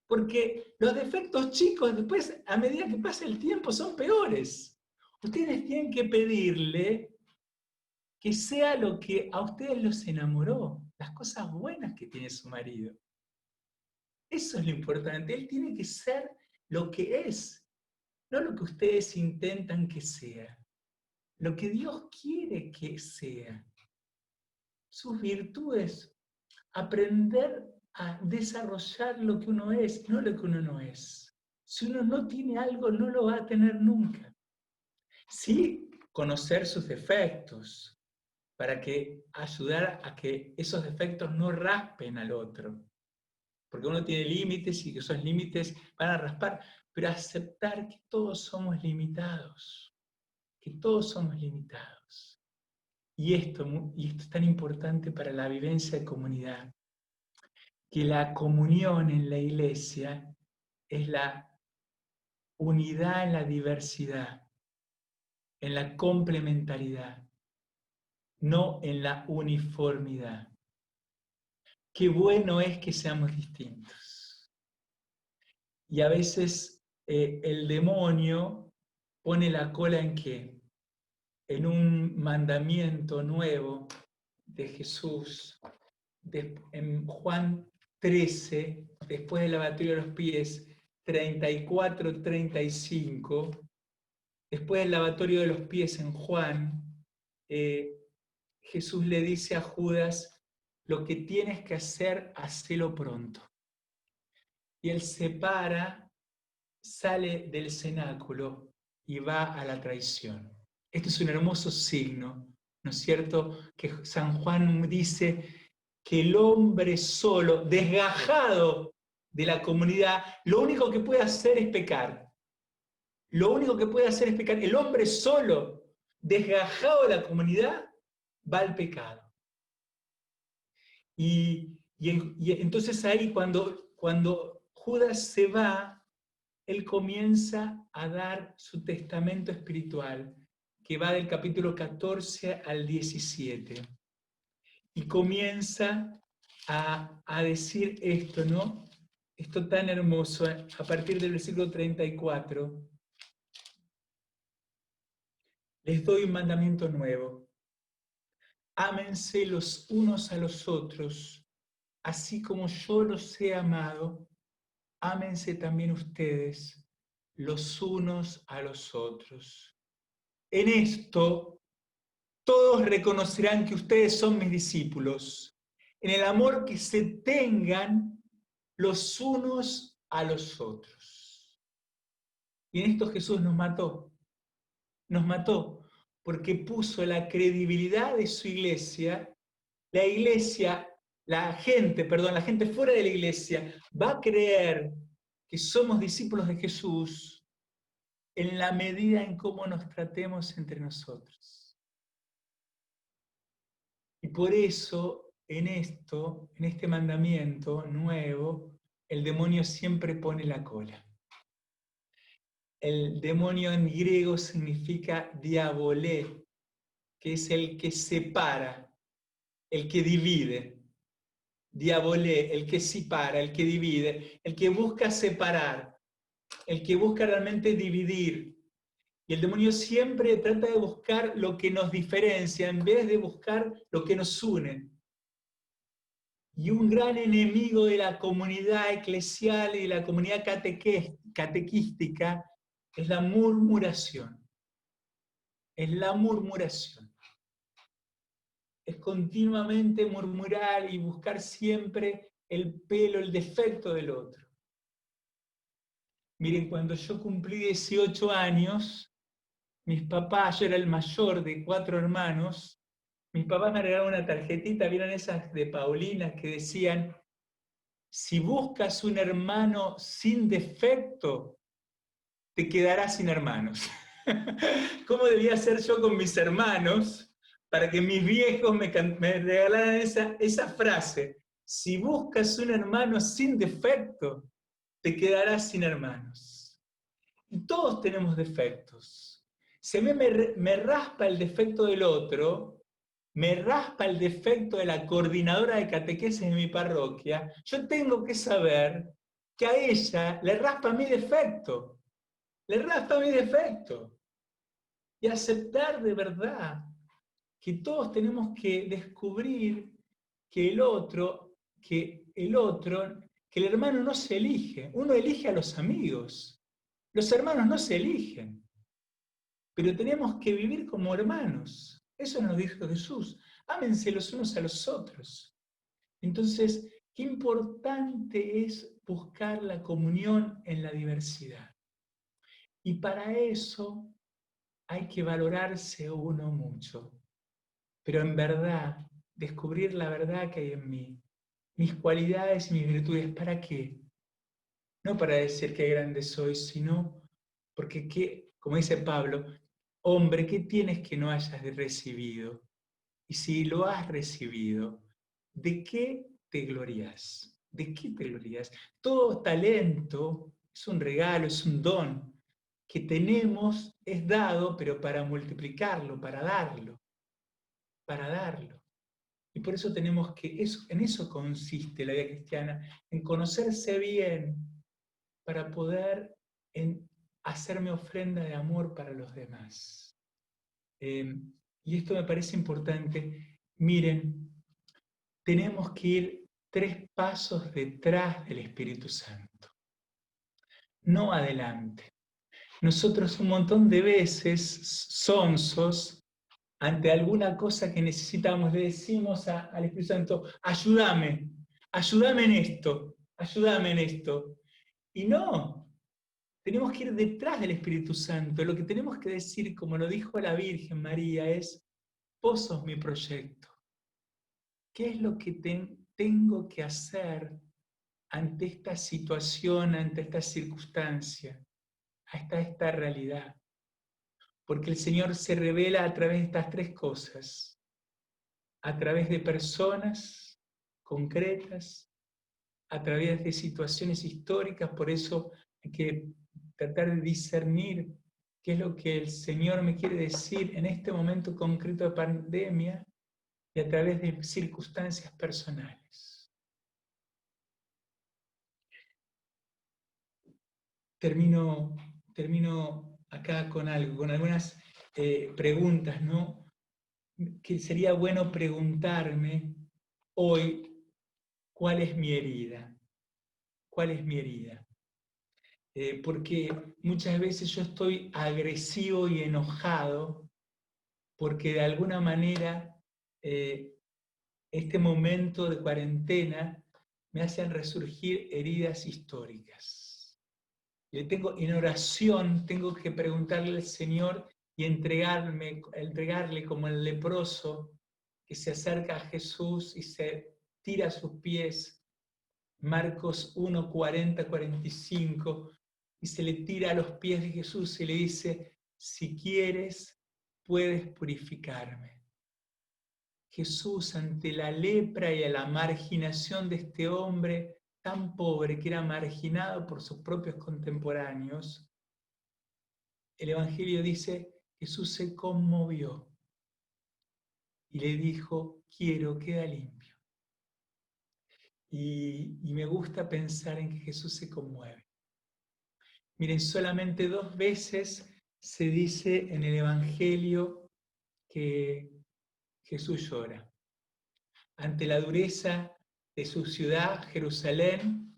Porque los defectos chicos después, a medida que pasa el tiempo, son peores. Ustedes tienen que pedirle que sea lo que a ustedes los enamoró, las cosas buenas que tiene su marido. Eso es lo importante. Él tiene que ser lo que es, no lo que ustedes intentan que sea. Lo que Dios quiere que sea. Sus virtudes, aprender a desarrollar lo que uno es, no lo que uno no es. Si uno no tiene algo, no lo va a tener nunca. Sí, conocer sus defectos, para ayudar a que esos defectos no raspen al otro. Porque uno tiene límites y que esos límites van a raspar, pero aceptar que todos somos limitados, que todos somos limitados. Y esto es tan importante para la vivencia de comunidad, que la comunión en la iglesia es la unidad en la diversidad, en la complementariedad, no en la uniformidad. Qué bueno es que seamos distintos. Y a veces el demonio pone la cola ¿en qué? En un mandamiento nuevo de Jesús, en Juan 13, después del lavatorio de los pies, 34, 35, después del lavatorio de los pies en Juan, Jesús le dice a Judas, lo que tienes que hacer, hacelo pronto. Y él se para, sale del cenáculo y va a la traición. Este es un hermoso signo, ¿no es cierto? Que San Juan dice que el hombre solo, desgajado de la comunidad, lo único que puede hacer es pecar. Lo único que puede hacer es pecar. El hombre solo, desgajado de la comunidad, va al pecado. Y entonces ahí cuando Judas se va, él comienza a dar su testamento espiritual, que va del capítulo 14 al 17. Y comienza a decir esto, ¿no? Esto tan hermoso, a partir del versículo 34. Les doy un mandamiento nuevo. Ámense los unos a los otros, así como yo los he amado, ámense también ustedes los unos a los otros. En esto, todos reconocerán que ustedes son mis discípulos, en el amor que se tengan los unos a los otros. Y en esto Jesús nos mató porque puso la credibilidad de su iglesia, la iglesia la gente fuera de la iglesia va a creer que somos discípulos de Jesús en la medida en cómo nos tratemos entre nosotros. Y por eso, en este mandamiento nuevo, el demonio siempre pone la cola. El demonio en griego significa diabolé, que es el que separa, el que divide. Diabolé, el que separa, el que divide, el que busca separar, el que busca realmente dividir. Y el demonio siempre trata de buscar lo que nos diferencia en vez de buscar lo que nos une. Y un gran enemigo de la comunidad eclesial y de la comunidad catequística es la murmuración. Es la murmuración. Es continuamente murmurar y buscar siempre el pelo, el defecto del otro. Miren, cuando yo cumplí 18 años, mis papás, yo era el mayor de 4 hermanos, mis papás me regalaron una tarjetita, ¿vieron esas de Paulina que decían, si buscas un hermano sin defecto, te quedarás sin hermanos? ¿Cómo debía ser yo con mis hermanos para que mis viejos me regalaran esa frase? Si buscas un hermano sin defecto, te quedarás sin hermanos. Y todos tenemos defectos. Si a mí me raspa el defecto del otro, me raspa el defecto de la coordinadora de catequesis de mi parroquia, yo tengo que saber que a ella le raspa mi defecto. Le raspa mi defecto. Y aceptar de verdad que todos tenemos que descubrir que el hermano no se elige. Uno elige a los amigos. Los hermanos no se eligen. Pero tenemos que vivir como hermanos. Eso nos dijo Jesús. Ámense los unos a los otros. Entonces, qué importante es buscar la comunión en la diversidad. Y para eso hay que valorarse uno mucho. Pero en verdad, descubrir la verdad que hay en mí, mis cualidades y mis virtudes. ¿Para qué? No para decir qué grande soy, sino porque, como dice Pablo, hombre, ¿qué tienes que no hayas recibido? Y si lo has recibido, ¿de qué te glorías? ¿De qué te glorías? Todo talento es un regalo, es un don que tenemos, es dado, pero para multiplicarlo, para darlo. Y por eso tenemos que, en eso consiste la vida cristiana, en conocerse bien, para poder hacerme ofrenda de amor para los demás. Y esto me parece importante. Miren, tenemos que ir 3 pasos detrás del Espíritu Santo, no adelante. Nosotros un montón de veces, sonsos, ante alguna cosa que necesitamos, le decimos al Espíritu Santo, ayúdame en esto. Y no, tenemos que ir detrás del Espíritu Santo. Lo que tenemos que decir, como lo dijo la Virgen María, es, vos sos mi proyecto. ¿Qué es lo que tengo que hacer ante esta situación, ante esta circunstancia, hasta esta realidad? Porque el Señor se revela a través de estas 3 cosas, a través de personas concretas, a través de situaciones históricas. Por eso hay que tratar de discernir qué es lo que el Señor me quiere decir en este momento concreto de pandemia y a través de circunstancias personales. Termino acá con algo, con algunas preguntas, ¿no? Que sería bueno preguntarme hoy, ¿cuál es mi herida? ¿Cuál es mi herida? Porque muchas veces yo estoy agresivo y enojado porque de alguna manera este momento de cuarentena me hacen resurgir heridas históricas. En oración tengo que preguntarle al Señor y entregarle como el leproso que se acerca a Jesús y se tira a sus pies. Marcos 1, 40, 45, y se le tira a los pies de Jesús y le dice, si quieres, puedes purificarme. Jesús, ante la lepra y a la marginación de este hombre tan pobre que era marginado por sus propios contemporáneos, el Evangelio dice, Jesús se conmovió y le dijo, quiero, queda limpio. Y me gusta pensar en que Jesús se conmueve. Miren, solamente 2 veces se dice en el Evangelio que Jesús llora. Ante la dureza de su ciudad, Jerusalén,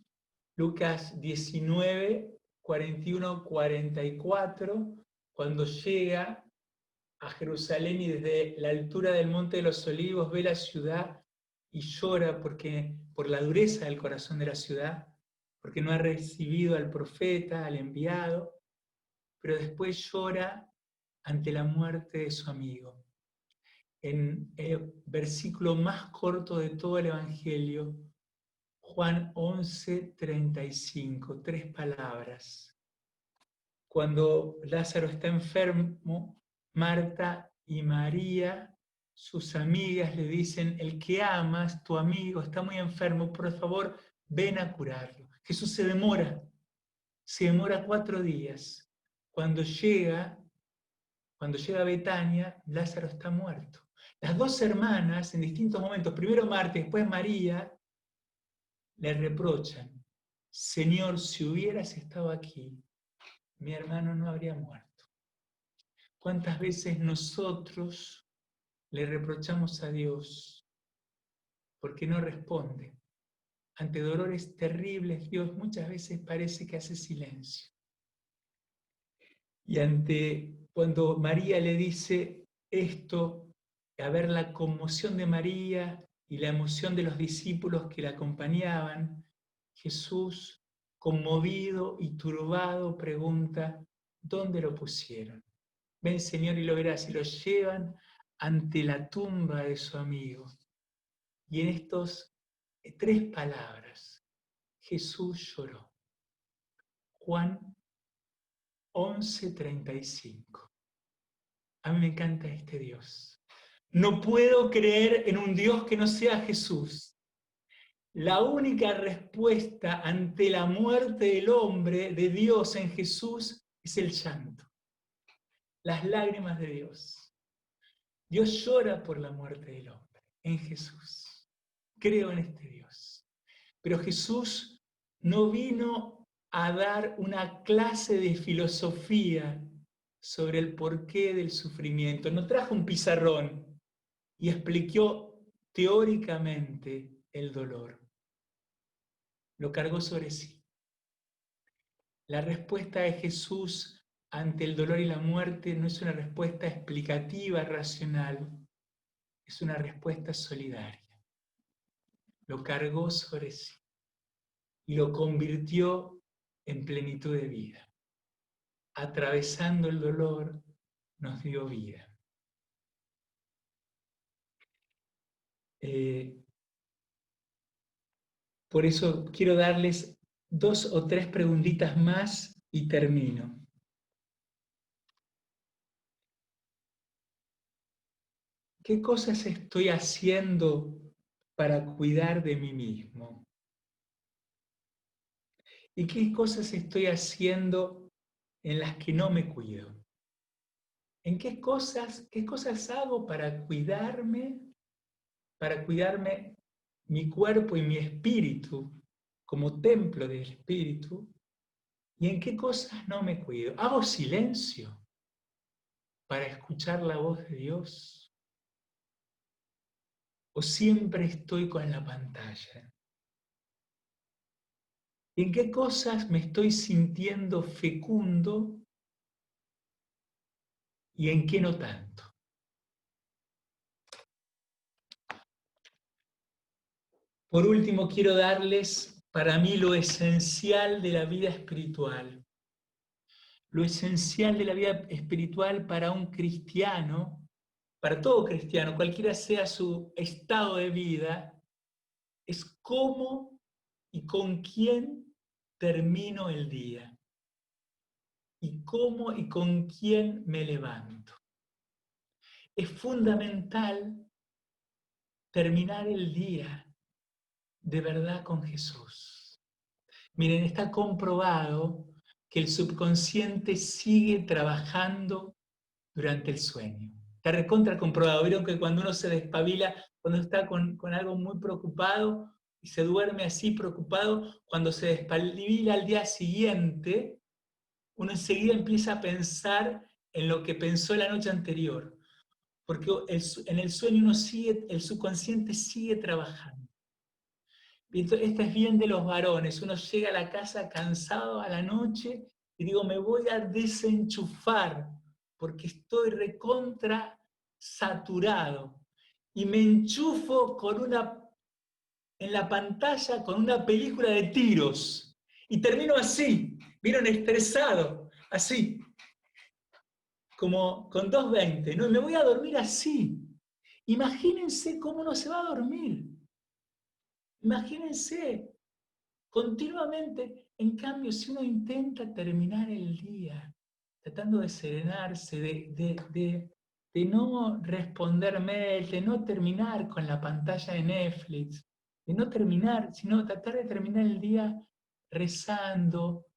Lucas 19, 41, 44, cuando llega a Jerusalén y desde la altura del Monte de los Olivos ve la ciudad y llora por la dureza del corazón de la ciudad, porque no ha recibido al profeta, al enviado, pero después llora ante la muerte de su amigo. En el versículo más corto de todo el Evangelio, Juan 11, 35, 3 palabras. Cuando Lázaro está enfermo, Marta y María, sus amigas, le dicen, el que amas, tu amigo, está muy enfermo, por favor, ven a curarlo. Jesús se demora 4 días. Cuando llega a Betania, Lázaro está muerto. Las 2 hermanas, en distintos momentos, primero Marta y después María, le reprochan, Señor, si hubieras estado aquí, mi hermano no habría muerto. ¿Cuántas veces nosotros le reprochamos a Dios porque no responde? Ante dolores terribles, Dios muchas veces parece que hace silencio. Y cuando María le dice esto, a ver la conmoción de María y la emoción de los discípulos que la acompañaban, Jesús, conmovido y turbado, pregunta, ¿dónde lo pusieron? Ven, Señor, y lo verás, y lo llevan ante la tumba de su amigo. Y en estos 3 palabras, Jesús lloró. Juan 11:35. A mí me encanta este Dios. No puedo creer en un Dios que no sea Jesús. La única respuesta ante la muerte del hombre, de Dios en Jesús, es el llanto. Las lágrimas de Dios. Dios llora por la muerte del hombre en Jesús. Creo en este Dios. Pero Jesús no vino a dar una clase de filosofía sobre el porqué del sufrimiento. No trajo un pizarrón y explicó teóricamente el dolor. Lo cargó sobre sí. La respuesta de Jesús ante el dolor y la muerte no es una respuesta explicativa, racional, es una respuesta solidaria. Lo cargó sobre sí y lo convirtió en plenitud de vida. Atravesando el dolor, nos dio vida. Por eso quiero darles 2 o 3 preguntitas más y termino. ¿Qué cosas estoy haciendo para cuidar de mí mismo? ¿Y qué cosas estoy haciendo en las que no me cuido? ¿En qué cosas hago para cuidarme mi cuerpo y mi espíritu como templo del espíritu? ¿Y en qué cosas no me cuido? ¿Hago silencio para escuchar la voz de Dios? ¿O siempre estoy con la pantalla? ¿En qué cosas me estoy sintiendo fecundo y en qué no tanto? Por último, quiero darles para mí lo esencial de la vida espiritual. Lo esencial de la vida espiritual para un cristiano, para todo cristiano, cualquiera sea su estado de vida, es cómo y con quién termino el día. Y cómo y con quién me levanto. Es fundamental terminar el día de verdad con Jesús. Miren, está comprobado que el subconsciente sigue trabajando durante el sueño. Está recontra comprobado. Vieron que cuando uno se despabila, cuando está con algo muy preocupado y se duerme así preocupado, cuando se despabila al día siguiente, uno enseguida empieza a pensar en lo que pensó la noche anterior. Porque en el sueño uno sigue, el subconsciente sigue trabajando. Y esto es bien de los varones. Uno llega a la casa cansado a la noche y digo, me voy a desenchufar porque estoy recontra saturado. Y me enchufo en la pantalla con una película de tiros. Y termino así, ¿vieron? Estresado, así. Como con 2:20, ¿no? Y me voy a dormir así. Imagínense cómo uno se va a dormir. Imagínense, continuamente. En cambio, si uno intenta terminar el día, tratando de serenarse, de no responder mail, de no terminar con la pantalla de Netflix, de no terminar, sino tratar de terminar el día rezando,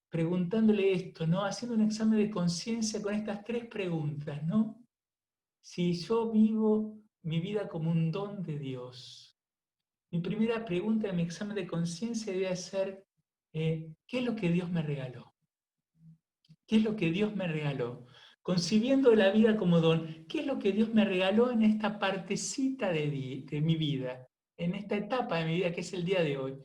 preguntándole esto, ¿no? Haciendo un examen de conciencia con estas 3 preguntas, ¿no? Si yo vivo mi vida como un don de Dios. Mi primera pregunta en mi examen de conciencia debe ser, ¿qué es lo que Dios me regaló? ¿Qué es lo que Dios me regaló? Concibiendo la vida como don, ¿qué es lo que Dios me regaló en esta partecita de mi vida? En esta etapa de mi vida que es el día de hoy.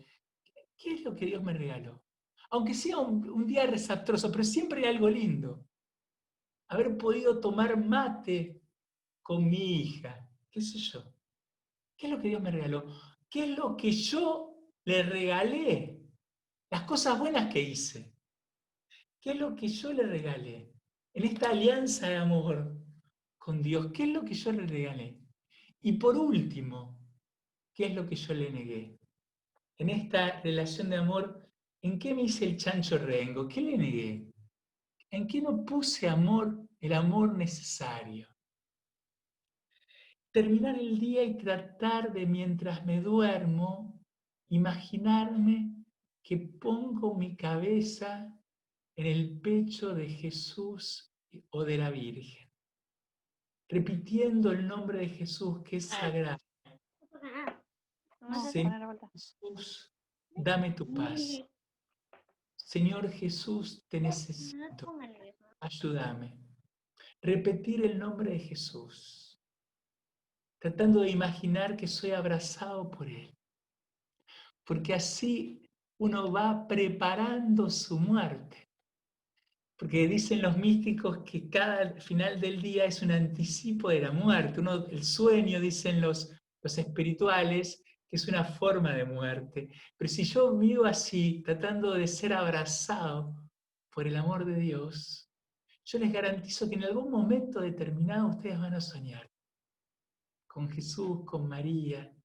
¿Qué es lo que Dios me regaló? Aunque sea un día desastroso, pero siempre hay algo lindo. Haber podido tomar mate con mi hija, qué sé yo. ¿Qué es lo que Dios me regaló? ¿Qué es lo que yo le regalé? Las cosas buenas que hice. ¿Qué es lo que yo le regalé? En esta alianza de amor con Dios, ¿qué es lo que yo le regalé? Y por último, ¿qué es lo que yo le negué? En esta relación de amor, ¿en qué me hice el chancho rengo? ¿Qué le negué? ¿En qué no puse el amor necesario? Terminar el día y tratar de, mientras me duermo, imaginarme que pongo mi cabeza en el pecho de Jesús o de la Virgen, repitiendo el nombre de Jesús que es sagrado. Señor Jesús, dame tu paz. Señor Jesús, te necesito. Ayúdame. Repetir el nombre de Jesús, tratando de imaginar que soy abrazado por Él. Porque así uno va preparando su muerte. Porque dicen los místicos que cada final del día es un anticipo de la muerte. El sueño, dicen los espirituales, que es una forma de muerte. Pero si yo vivo así, tratando de ser abrazado por el amor de Dios, yo les garantizo que en algún momento determinado ustedes van a soñar con Jesús, con María,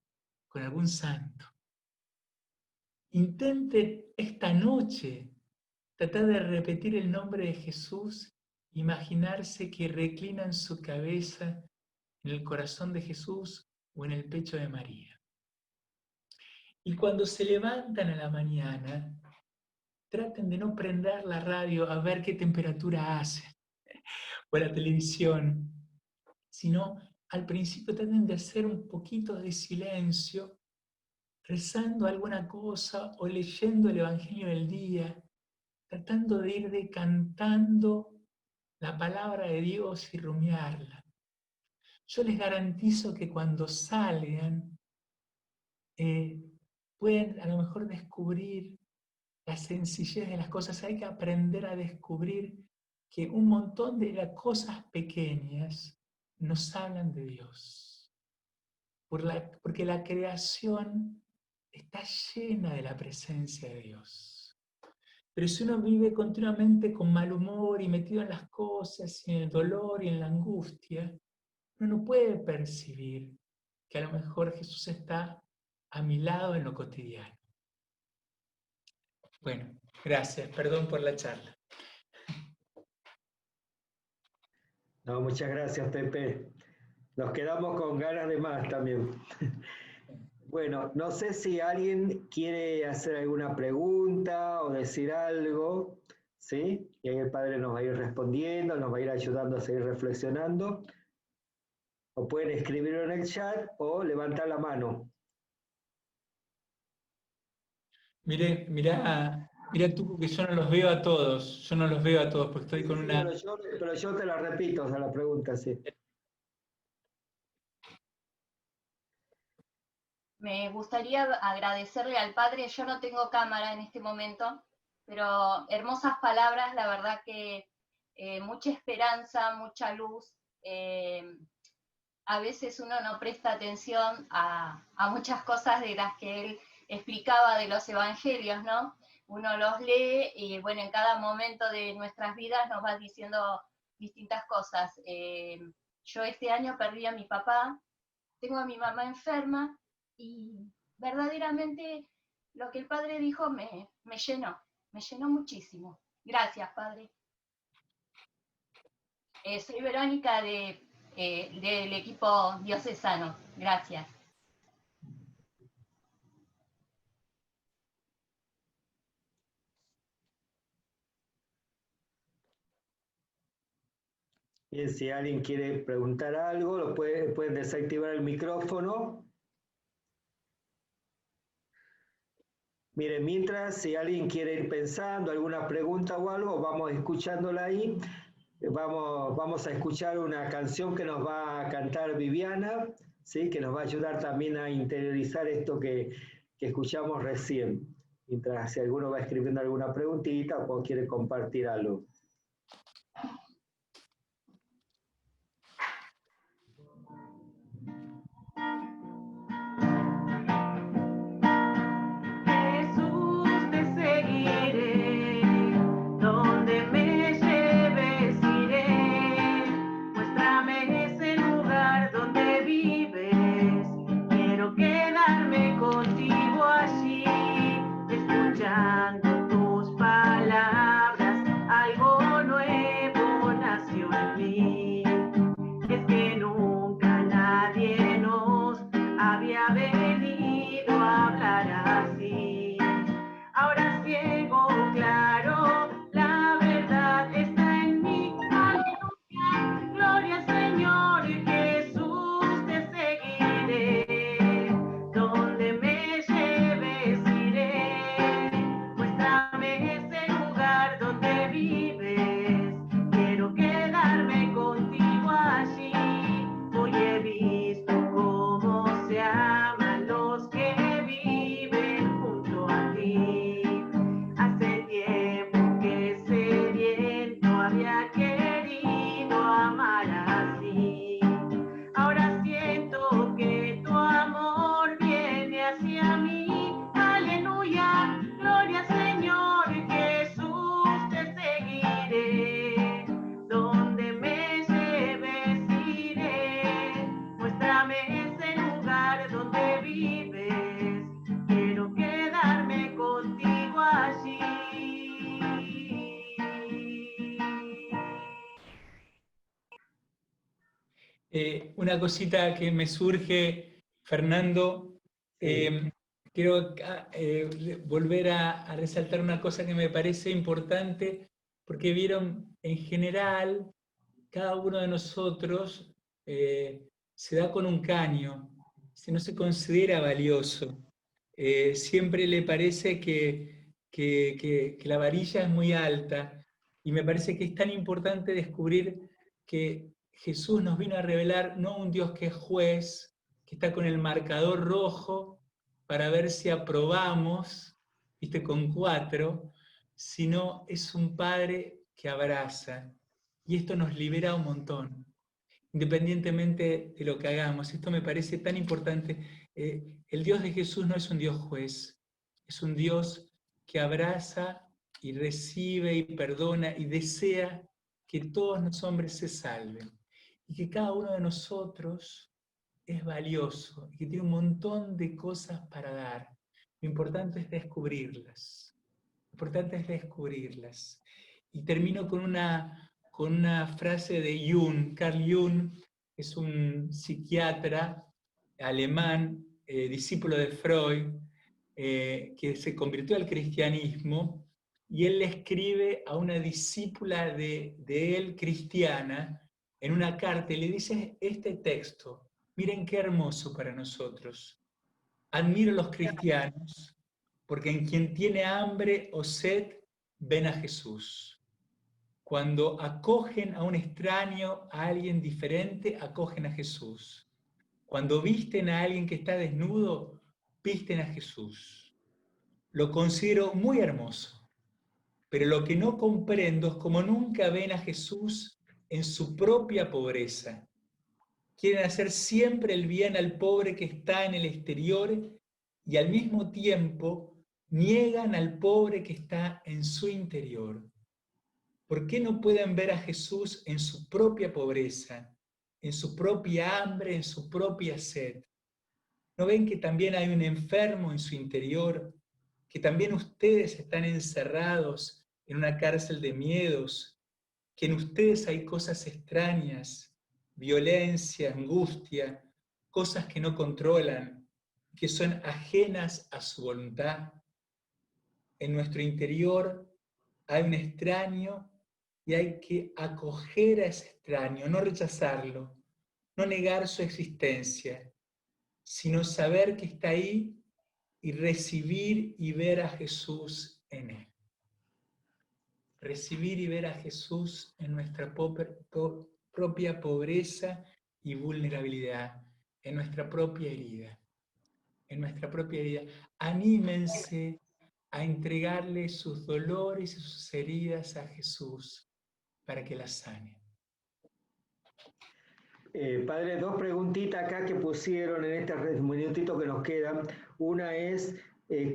con algún santo. Intenten esta noche tratar de repetir el nombre de Jesús, imaginarse que reclinan su cabeza en el corazón de Jesús o en el pecho de María. Y cuando se levantan a la mañana, traten de no prender la radio a ver qué temperatura hace, o la televisión, sino al principio traten de hacer un poquito de silencio, rezando alguna cosa o leyendo el Evangelio del día, tratando de ir decantando la palabra de Dios y rumiarla. Yo les garantizo que cuando salgan, pueden a lo mejor descubrir la sencillez de las cosas. Hay que aprender a descubrir que un montón de las cosas pequeñas nos hablan de Dios. Porque la creación está llena de la presencia de Dios. Pero si uno vive continuamente con mal humor y metido en las cosas, y en el dolor y en la angustia, uno no puede percibir que a lo mejor Jesús está a mi lado en lo cotidiano. Bueno, gracias, perdón por la charla. No, muchas gracias, Pepe. Nos quedamos con ganas de más también. Bueno, no sé si alguien quiere hacer alguna pregunta o decir algo, ¿sí? Y ahí el padre nos va a ir respondiendo, nos va a ir ayudando a seguir reflexionando. O pueden escribirlo en el chat o levantar la mano. Mira tú, porque yo no los veo a todos. Yo no los veo a todos, porque estoy con una... Pero yo te la repito, o sea, la pregunta, sí. Me gustaría agradecerle al Padre, yo no tengo cámara en este momento, pero hermosas palabras, la verdad que mucha esperanza, mucha luz. A veces uno no presta atención a muchas cosas de las que él explicaba de los evangelios, ¿no? Uno los lee y bueno, en cada momento de nuestras vidas nos va diciendo distintas cosas. Yo este año perdí a mi papá, tengo a mi mamá enferma, y verdaderamente lo que el Padre dijo me llenó muchísimo. Gracias, Padre. Soy Verónica del equipo diocesano. Gracias. Bien, si alguien quiere preguntar algo, pueden desactivar el micrófono. Miren, mientras, si alguien quiere ir pensando alguna pregunta o algo, vamos escuchándola ahí. Vamos a escuchar una canción que nos va a cantar Viviana, ¿sí? Que nos va a ayudar también a interiorizar esto que escuchamos recién. Mientras, si alguno va escribiendo alguna preguntita o quiere compartir algo. Tus palabras, algo nuevo nació en mí. Es que nunca nadie nos había venido a hablar así. Ahora ciego, claro, la verdad está en mí. Aleluya, gloria al Señor, Jesús, te seguiré. Donde me lleves iré. Muéstrame ese lugar donde vives. Quiero quedarme contigo allí. Hoy he visto cómo se aman los que viven junto a ti. Hace tiempo que ese viento había querido amar así. Ahora siento que tu amor viene hacia mí. Aleluya, gloria al Señor, Jesús, te seguiré. Donde me lleves iré. Muéstrame ese lugar donde vives. Quiero quedarme contigo allí. Una cosita que me surge, Fernando, quiero volver a resaltar una cosa que me parece importante, porque vieron, en general, cada uno de nosotros se da con un caño, si no se considera valioso. Siempre le parece que la varilla es muy alta, y me parece que es tan importante descubrir que Jesús nos vino a revelar no un Dios que es juez, que está con el marcador rojo para ver si aprobamos, viste, con 4, sino es un Padre que abraza. Y esto nos libera un montón, independientemente de lo que hagamos. Esto me parece tan importante. El Dios de Jesús no es un Dios juez, es un Dios que abraza y recibe y perdona y desea que todos los hombres se salven. Y que cada uno de nosotros es valioso y que tiene un montón de cosas para dar. Lo importante es descubrirlas. Lo importante es descubrirlas. Y termino con una frase de Jung. Carl Jung es un psiquiatra alemán, discípulo de Freud, que se convirtió al cristianismo, y él le escribe a una discípula de él, cristiana, en una carta, y le dice este texto. Miren qué hermoso para nosotros. Admiro a los cristianos, porque en quien tiene hambre o sed, ven a Jesús. Cuando acogen a un extraño, a alguien diferente, acogen a Jesús. Cuando visten a alguien que está desnudo, visten a Jesús. Lo considero muy hermoso, pero lo que no comprendo es cómo nunca ven a Jesús en su propia pobreza. Quieren hacer siempre el bien al pobre que está en el exterior y al mismo tiempo niegan al pobre que está en su interior. ¿Por qué no pueden ver a Jesús en su propia pobreza, en su propia hambre, en su propia sed? ¿No ven que también hay un enfermo en su interior? Que también ustedes están encerrados en una cárcel de miedos, que en ustedes hay cosas extrañas, violencia, angustia, cosas que no controlan, que son ajenas a su voluntad. En nuestro interior hay un extraño y hay que acoger a ese extraño, no rechazarlo, no negar su existencia, sino saber que está ahí y recibir y ver a Jesús en él. Recibir y ver a Jesús en nuestra propia pobreza y vulnerabilidad, en nuestra propia herida. En nuestra propia herida. Anímense a entregarle sus dolores y sus heridas a Jesús para que las sane. Padre, dos preguntitas acá que pusieron en este minutito que nos quedan. Una es,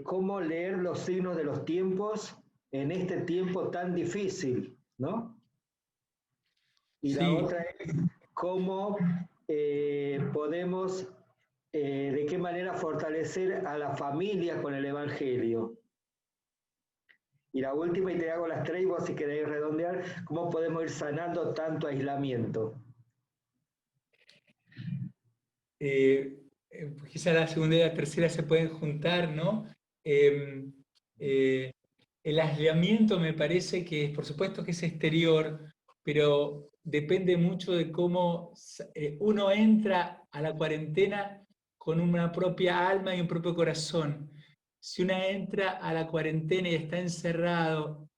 ¿cómo leer los signos de los tiempos en este tiempo tan difícil, ¿no? Y sí. La otra es, ¿cómo podemos, de qué manera fortalecer a la familia con el Evangelio? Y la última, y te hago las tres, vos si queréis redondear, ¿cómo podemos ir sanando tanto aislamiento? Quizá la segunda y la tercera se pueden juntar, ¿no? El aislamiento me parece que, por supuesto que es exterior, pero depende mucho de cómo uno entra a la cuarentena con una propia alma y un propio corazón. Si uno entra a la cuarentena y está encerrado,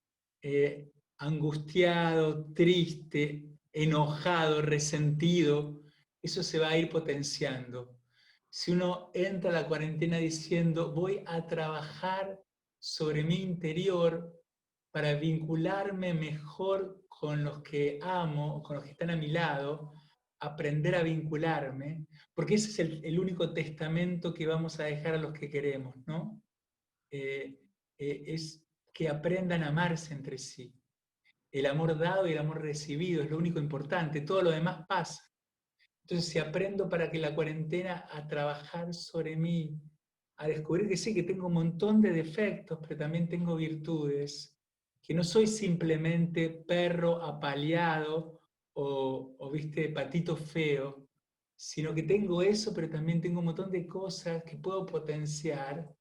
angustiado, triste, enojado, resentido, eso se va a ir potenciando. Si uno entra a la cuarentena diciendo, voy a trabajar sobre mi interior para vincularme mejor con los que amo, con los que están a mi lado, aprender a vincularme, porque ese es el único testamento que vamos a dejar a los que queremos, ¿no? Es que aprendan a amarse entre sí. El amor dado y el amor recibido es lo único importante, todo lo demás pasa. Entonces, si aprendo para que la cuarentena a trabajar sobre mí, a descubrir que sí, que tengo un montón de defectos, pero también tengo virtudes, que no soy simplemente perro apaleado o viste, patito feo, sino que tengo eso, pero también tengo un montón de cosas que puedo potenciar.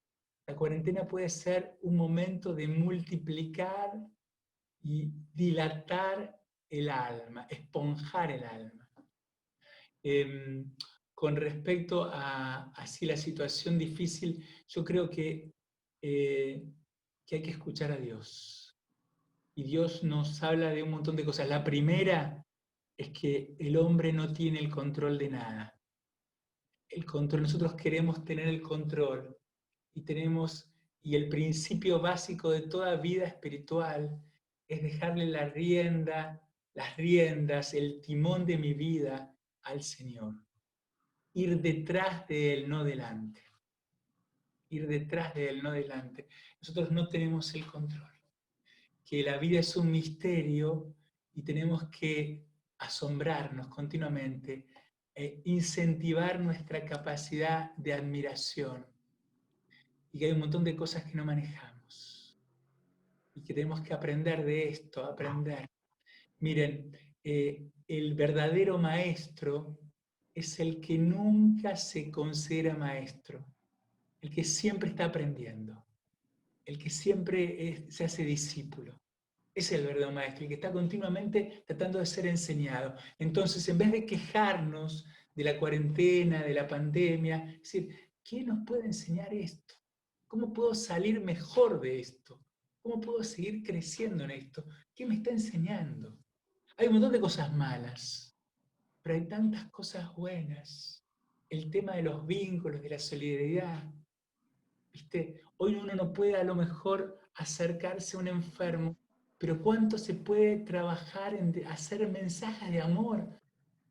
La cuarentena puede ser un momento de multiplicar y dilatar el alma, esponjar el alma. Con respecto a así la situación difícil, yo creo que hay que escuchar a Dios. Y Dios nos habla de un montón de cosas. La primera es que el hombre no tiene el control de nada. El control, nosotros queremos tener el control y el principio básico de toda vida espiritual es dejarle las riendas, el timón de mi vida al Señor. Ir detrás de Él, no delante. Ir detrás de Él, no delante. Nosotros no tenemos el control. Que la vida es un misterio y tenemos que asombrarnos continuamente incentivar nuestra capacidad de admiración. Y que hay un montón de cosas que no manejamos. Y que tenemos que aprender de esto, aprender. Miren, el verdadero maestro es el que nunca se considera maestro, el que siempre está aprendiendo, el que siempre se hace discípulo. Es el verdadero maestro, el que está continuamente tratando de ser enseñado. Entonces, en vez de quejarnos de la cuarentena, de la pandemia, es decir, ¿quién nos puede enseñar esto? ¿Cómo puedo salir mejor de esto? ¿Cómo puedo seguir creciendo en esto? ¿Qué me está enseñando? Hay un montón de cosas malas, pero hay tantas cosas buenas. El tema de los vínculos, de la solidaridad. ¿Viste? Hoy uno no puede a lo mejor acercarse a un enfermo, pero cuánto se puede trabajar en hacer mensajes de amor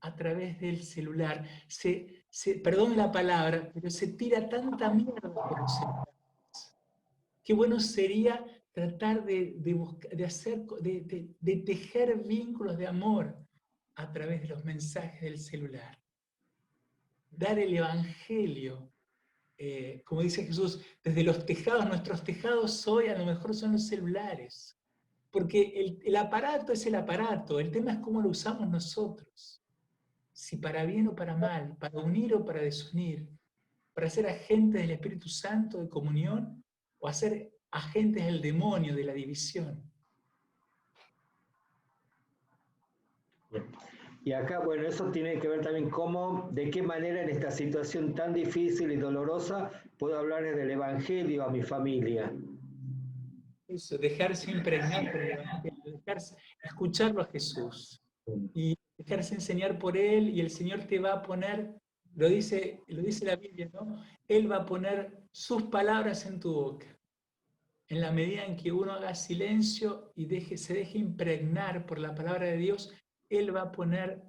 a través del celular. Perdón la palabra, pero se tira tanta mierda por los celulares. Qué bueno sería tratar de tejer vínculos de amor a través de los mensajes del celular. Dar el evangelio, como dice Jesús, desde los tejados, nuestros tejados hoy a lo mejor son los celulares. Porque el aparato es el aparato, el tema es cómo lo usamos nosotros. Si para bien o para mal, para unir o para desunir, para ser agentes del Espíritu Santo de comunión o hacer agentes del demonio, de la división. Y acá, bueno, eso tiene que ver también de qué manera en esta situación tan difícil y dolorosa puedo hablarles del Evangelio a mi familia. Eso, dejarse impregnar por el Evangelio, escucharlo a Jesús y dejarse enseñar por Él, y el Señor te va a poner, lo dice la Biblia, ¿no? Él va a poner sus palabras en tu boca. En la medida en que uno haga silencio y se deje impregnar por la palabra de Dios, Él va a poner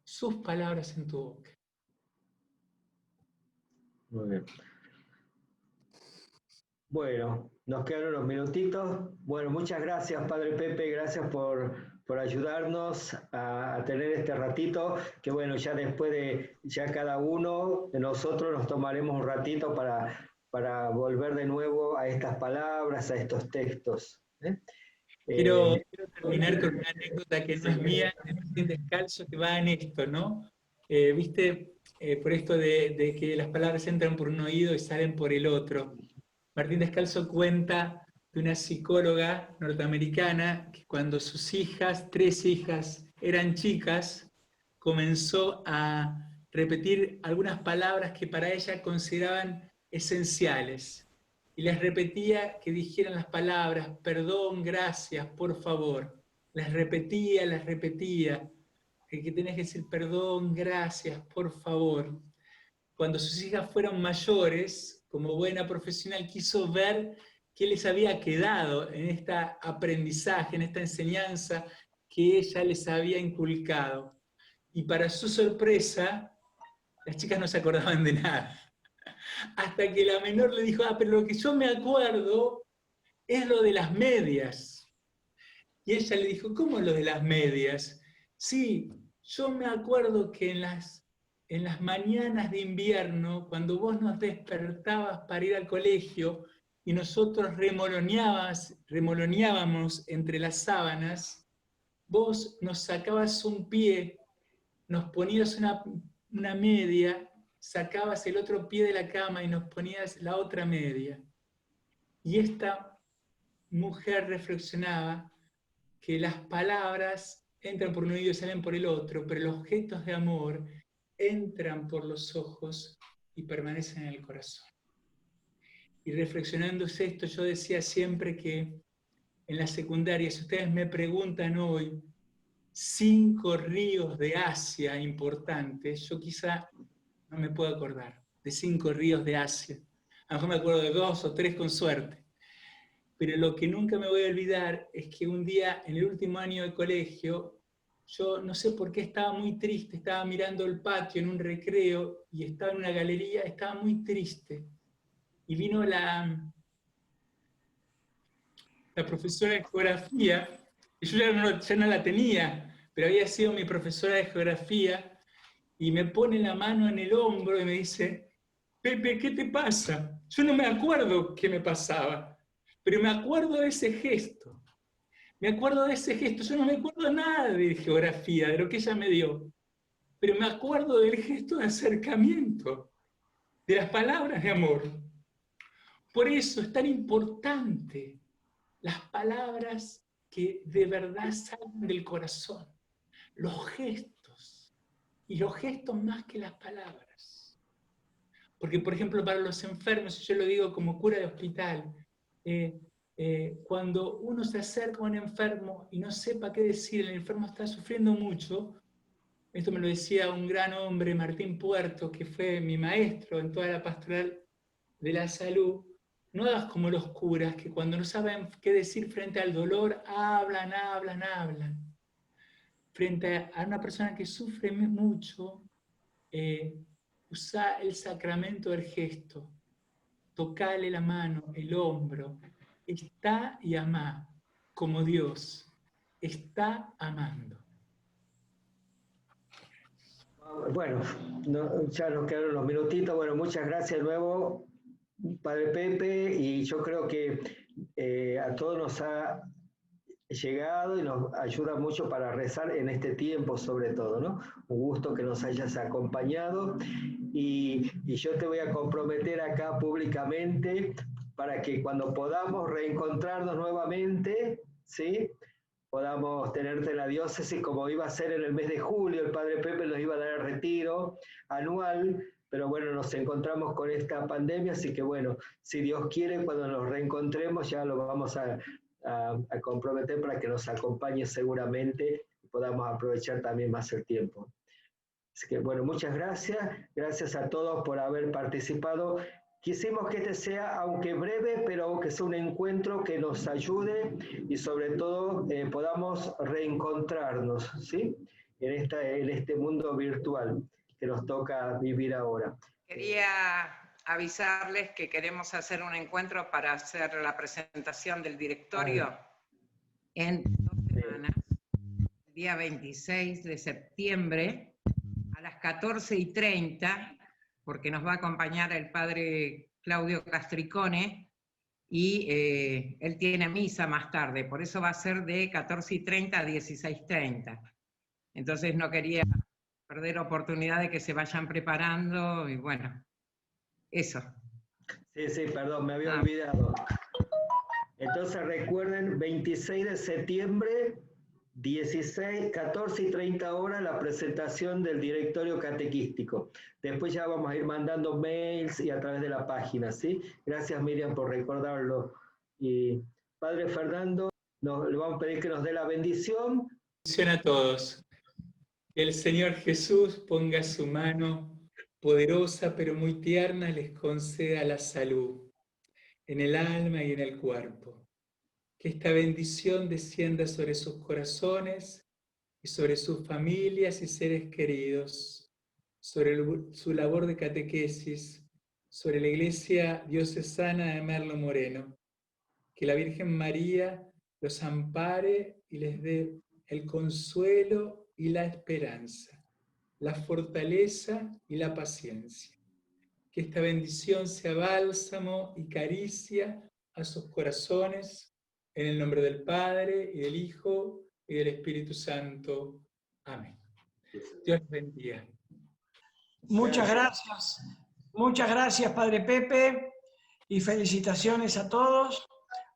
sus palabras en tu boca. Muy bien. Bueno, nos quedan unos minutitos. Bueno, muchas gracias, Padre Pepe, gracias por ayudarnos a tener este ratito, que bueno, ya después ya cada uno de nosotros nos tomaremos un ratito para volver de nuevo a estas palabras, a estos textos. Quiero terminar con una anécdota que no es mía, de Martín Descalzo, que va en esto, ¿no? ¿Viste? Por esto de que las palabras entran por un oído y salen por el otro. Martín Descalzo cuenta de una psicóloga norteamericana que cuando sus hijas, 3 hijas, eran chicas, comenzó a repetir algunas palabras que para ella consideraban esenciales. Y les repetía que dijeran las palabras, perdón, gracias, por favor. Les repetía, que tenés que decir perdón, gracias, por favor. Cuando sus hijas fueron mayores, como buena profesional, quiso ver qué les había quedado en este aprendizaje, en esta enseñanza que ella les había inculcado. Y para su sorpresa, las chicas no se acordaban de nada. Hasta que la menor le dijo, pero lo que yo me acuerdo es lo de las medias. Y ella le dijo, ¿cómo lo de las medias? Sí, yo me acuerdo que en las mañanas de invierno, cuando vos nos despertabas para ir al colegio y nosotros remoloneábamos entre las sábanas, vos nos sacabas un pie, nos ponías una media, sacabas el otro pie de la cama y nos ponías la otra media. Y esta mujer reflexionaba que las palabras entran por un oído y salen por el otro, pero los gestos de amor entran por los ojos y permanecen en el corazón. Y reflexionando esto, yo decía siempre que en la secundaria, si ustedes me preguntan hoy 5 ríos de Asia importantes, yo quizá no me puedo acordar de 5 ríos de Asia. A lo mejor me acuerdo de 2 o 3 con suerte. Pero lo que nunca me voy a olvidar es que un día, en el último año de colegio, yo no sé por qué estaba muy triste, estaba mirando el patio en un recreo y estaba en una galería, estaba muy triste. Y vino la profesora de geografía, y yo ya no la tenía, pero había sido mi profesora de geografía, y me pone la mano en el hombro y me dice, Pepe, ¿qué te pasa? Yo no me acuerdo qué me pasaba, pero me acuerdo de ese gesto. Me acuerdo de ese gesto. Yo no me acuerdo nada de geografía, de lo que ella me dio, pero me acuerdo del gesto de acercamiento, de las palabras de amor. Por eso es tan importante las palabras que de verdad salen del corazón, los gestos, y los gestos más que las palabras. Porque, por ejemplo, para los enfermos, yo lo digo como cura de hospital, cuando uno se acerca a un enfermo y no sepa qué decir, el enfermo está sufriendo mucho, esto me lo decía un gran hombre, Martín Puerto, que fue mi maestro en toda la pastoral de la salud, no hagas como los curas, que cuando no saben qué decir frente al dolor, hablan. Frente a una persona que sufre mucho, usa el sacramento del gesto, tocale la mano, el hombro, está y amá, como Dios está amando. Bueno, ya nos quedaron unos minutitos. Bueno, muchas gracias de nuevo, Padre Pepe, y yo creo que a todos nos ha llegado y nos ayuda mucho para rezar en este tiempo sobre todo, ¿no? Un gusto que nos hayas acompañado y yo te voy a comprometer acá públicamente para que cuando podamos reencontrarnos nuevamente, ¿sí?, podamos tenerte en la diócesis como iba a ser en el mes de julio. El Padre Pepe nos iba a dar el retiro anual, pero bueno, nos encontramos con esta pandemia, así que bueno, si Dios quiere, cuando nos reencontremos ya lo vamos a comprometer para que nos acompañe seguramente y podamos aprovechar también más el tiempo. Así que bueno, muchas gracias a todos por haber participado. Quisimos que este sea, aunque breve, pero que sea un encuentro que nos ayude y sobre todo podamos reencontrarnos, ¿sí?, en este mundo virtual que nos toca vivir ahora. Quería avisarles que queremos hacer un encuentro para hacer la presentación del directorio en 2 semanas, el día 26 de septiembre, a las 14:30, porque nos va a acompañar el padre Claudio Castricone, y él tiene misa más tarde, por eso va a ser de 14:30 a 16:30. Entonces no quería perder oportunidad de que se vayan preparando, y bueno, eso. Sí, perdón, me había olvidado. Entonces recuerden, 26 de septiembre, 14:30 horas, la presentación del directorio catequístico. Después ya vamos a ir mandando mails y a través de la página, ¿sí? Gracias, Miriam, por recordarlo. Y Padre Fernando, le vamos a pedir que nos dé la bendición. Bendición a todos. Que el Señor Jesús ponga su mano poderosa pero muy tierna, les conceda la salud en el alma y en el cuerpo. Que esta bendición descienda sobre sus corazones y sobre sus familias y seres queridos, sobre su labor de catequesis, sobre la Iglesia Diocesana de Merlo Moreno. Que la Virgen María los ampare y les dé el consuelo y la esperanza, la fortaleza y la paciencia. Que esta bendición sea bálsamo y caricia a sus corazones, en el nombre del Padre, y del Hijo, y del Espíritu Santo. Amén. Dios les bendiga. Muchas gracias, Padre Pepe, y felicitaciones a todos,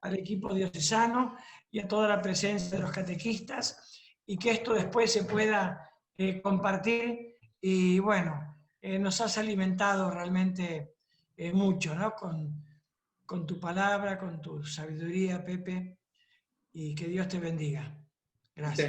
al equipo diocesano y a toda la presencia de los catequistas, y que esto después se pueda compartir, y bueno, nos has alimentado realmente mucho, ¿no?, con tu palabra, con tu sabiduría, Pepe, y que Dios te bendiga. Gracias.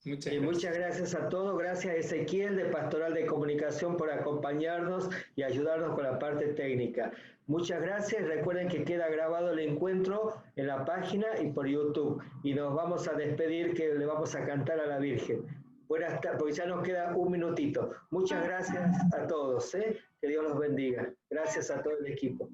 Muchas gracias. Muchas gracias a todos. Gracias a Ezequiel de Pastoral de Comunicación por acompañarnos y ayudarnos con la parte técnica. Muchas gracias. Recuerden que queda grabado el encuentro en la página y por YouTube. Y nos vamos a despedir, que le vamos a cantar a la Virgen. Buenas tardes, porque ya nos queda un minutito. Muchas gracias a todos. Que Dios los bendiga. Gracias a todo el equipo.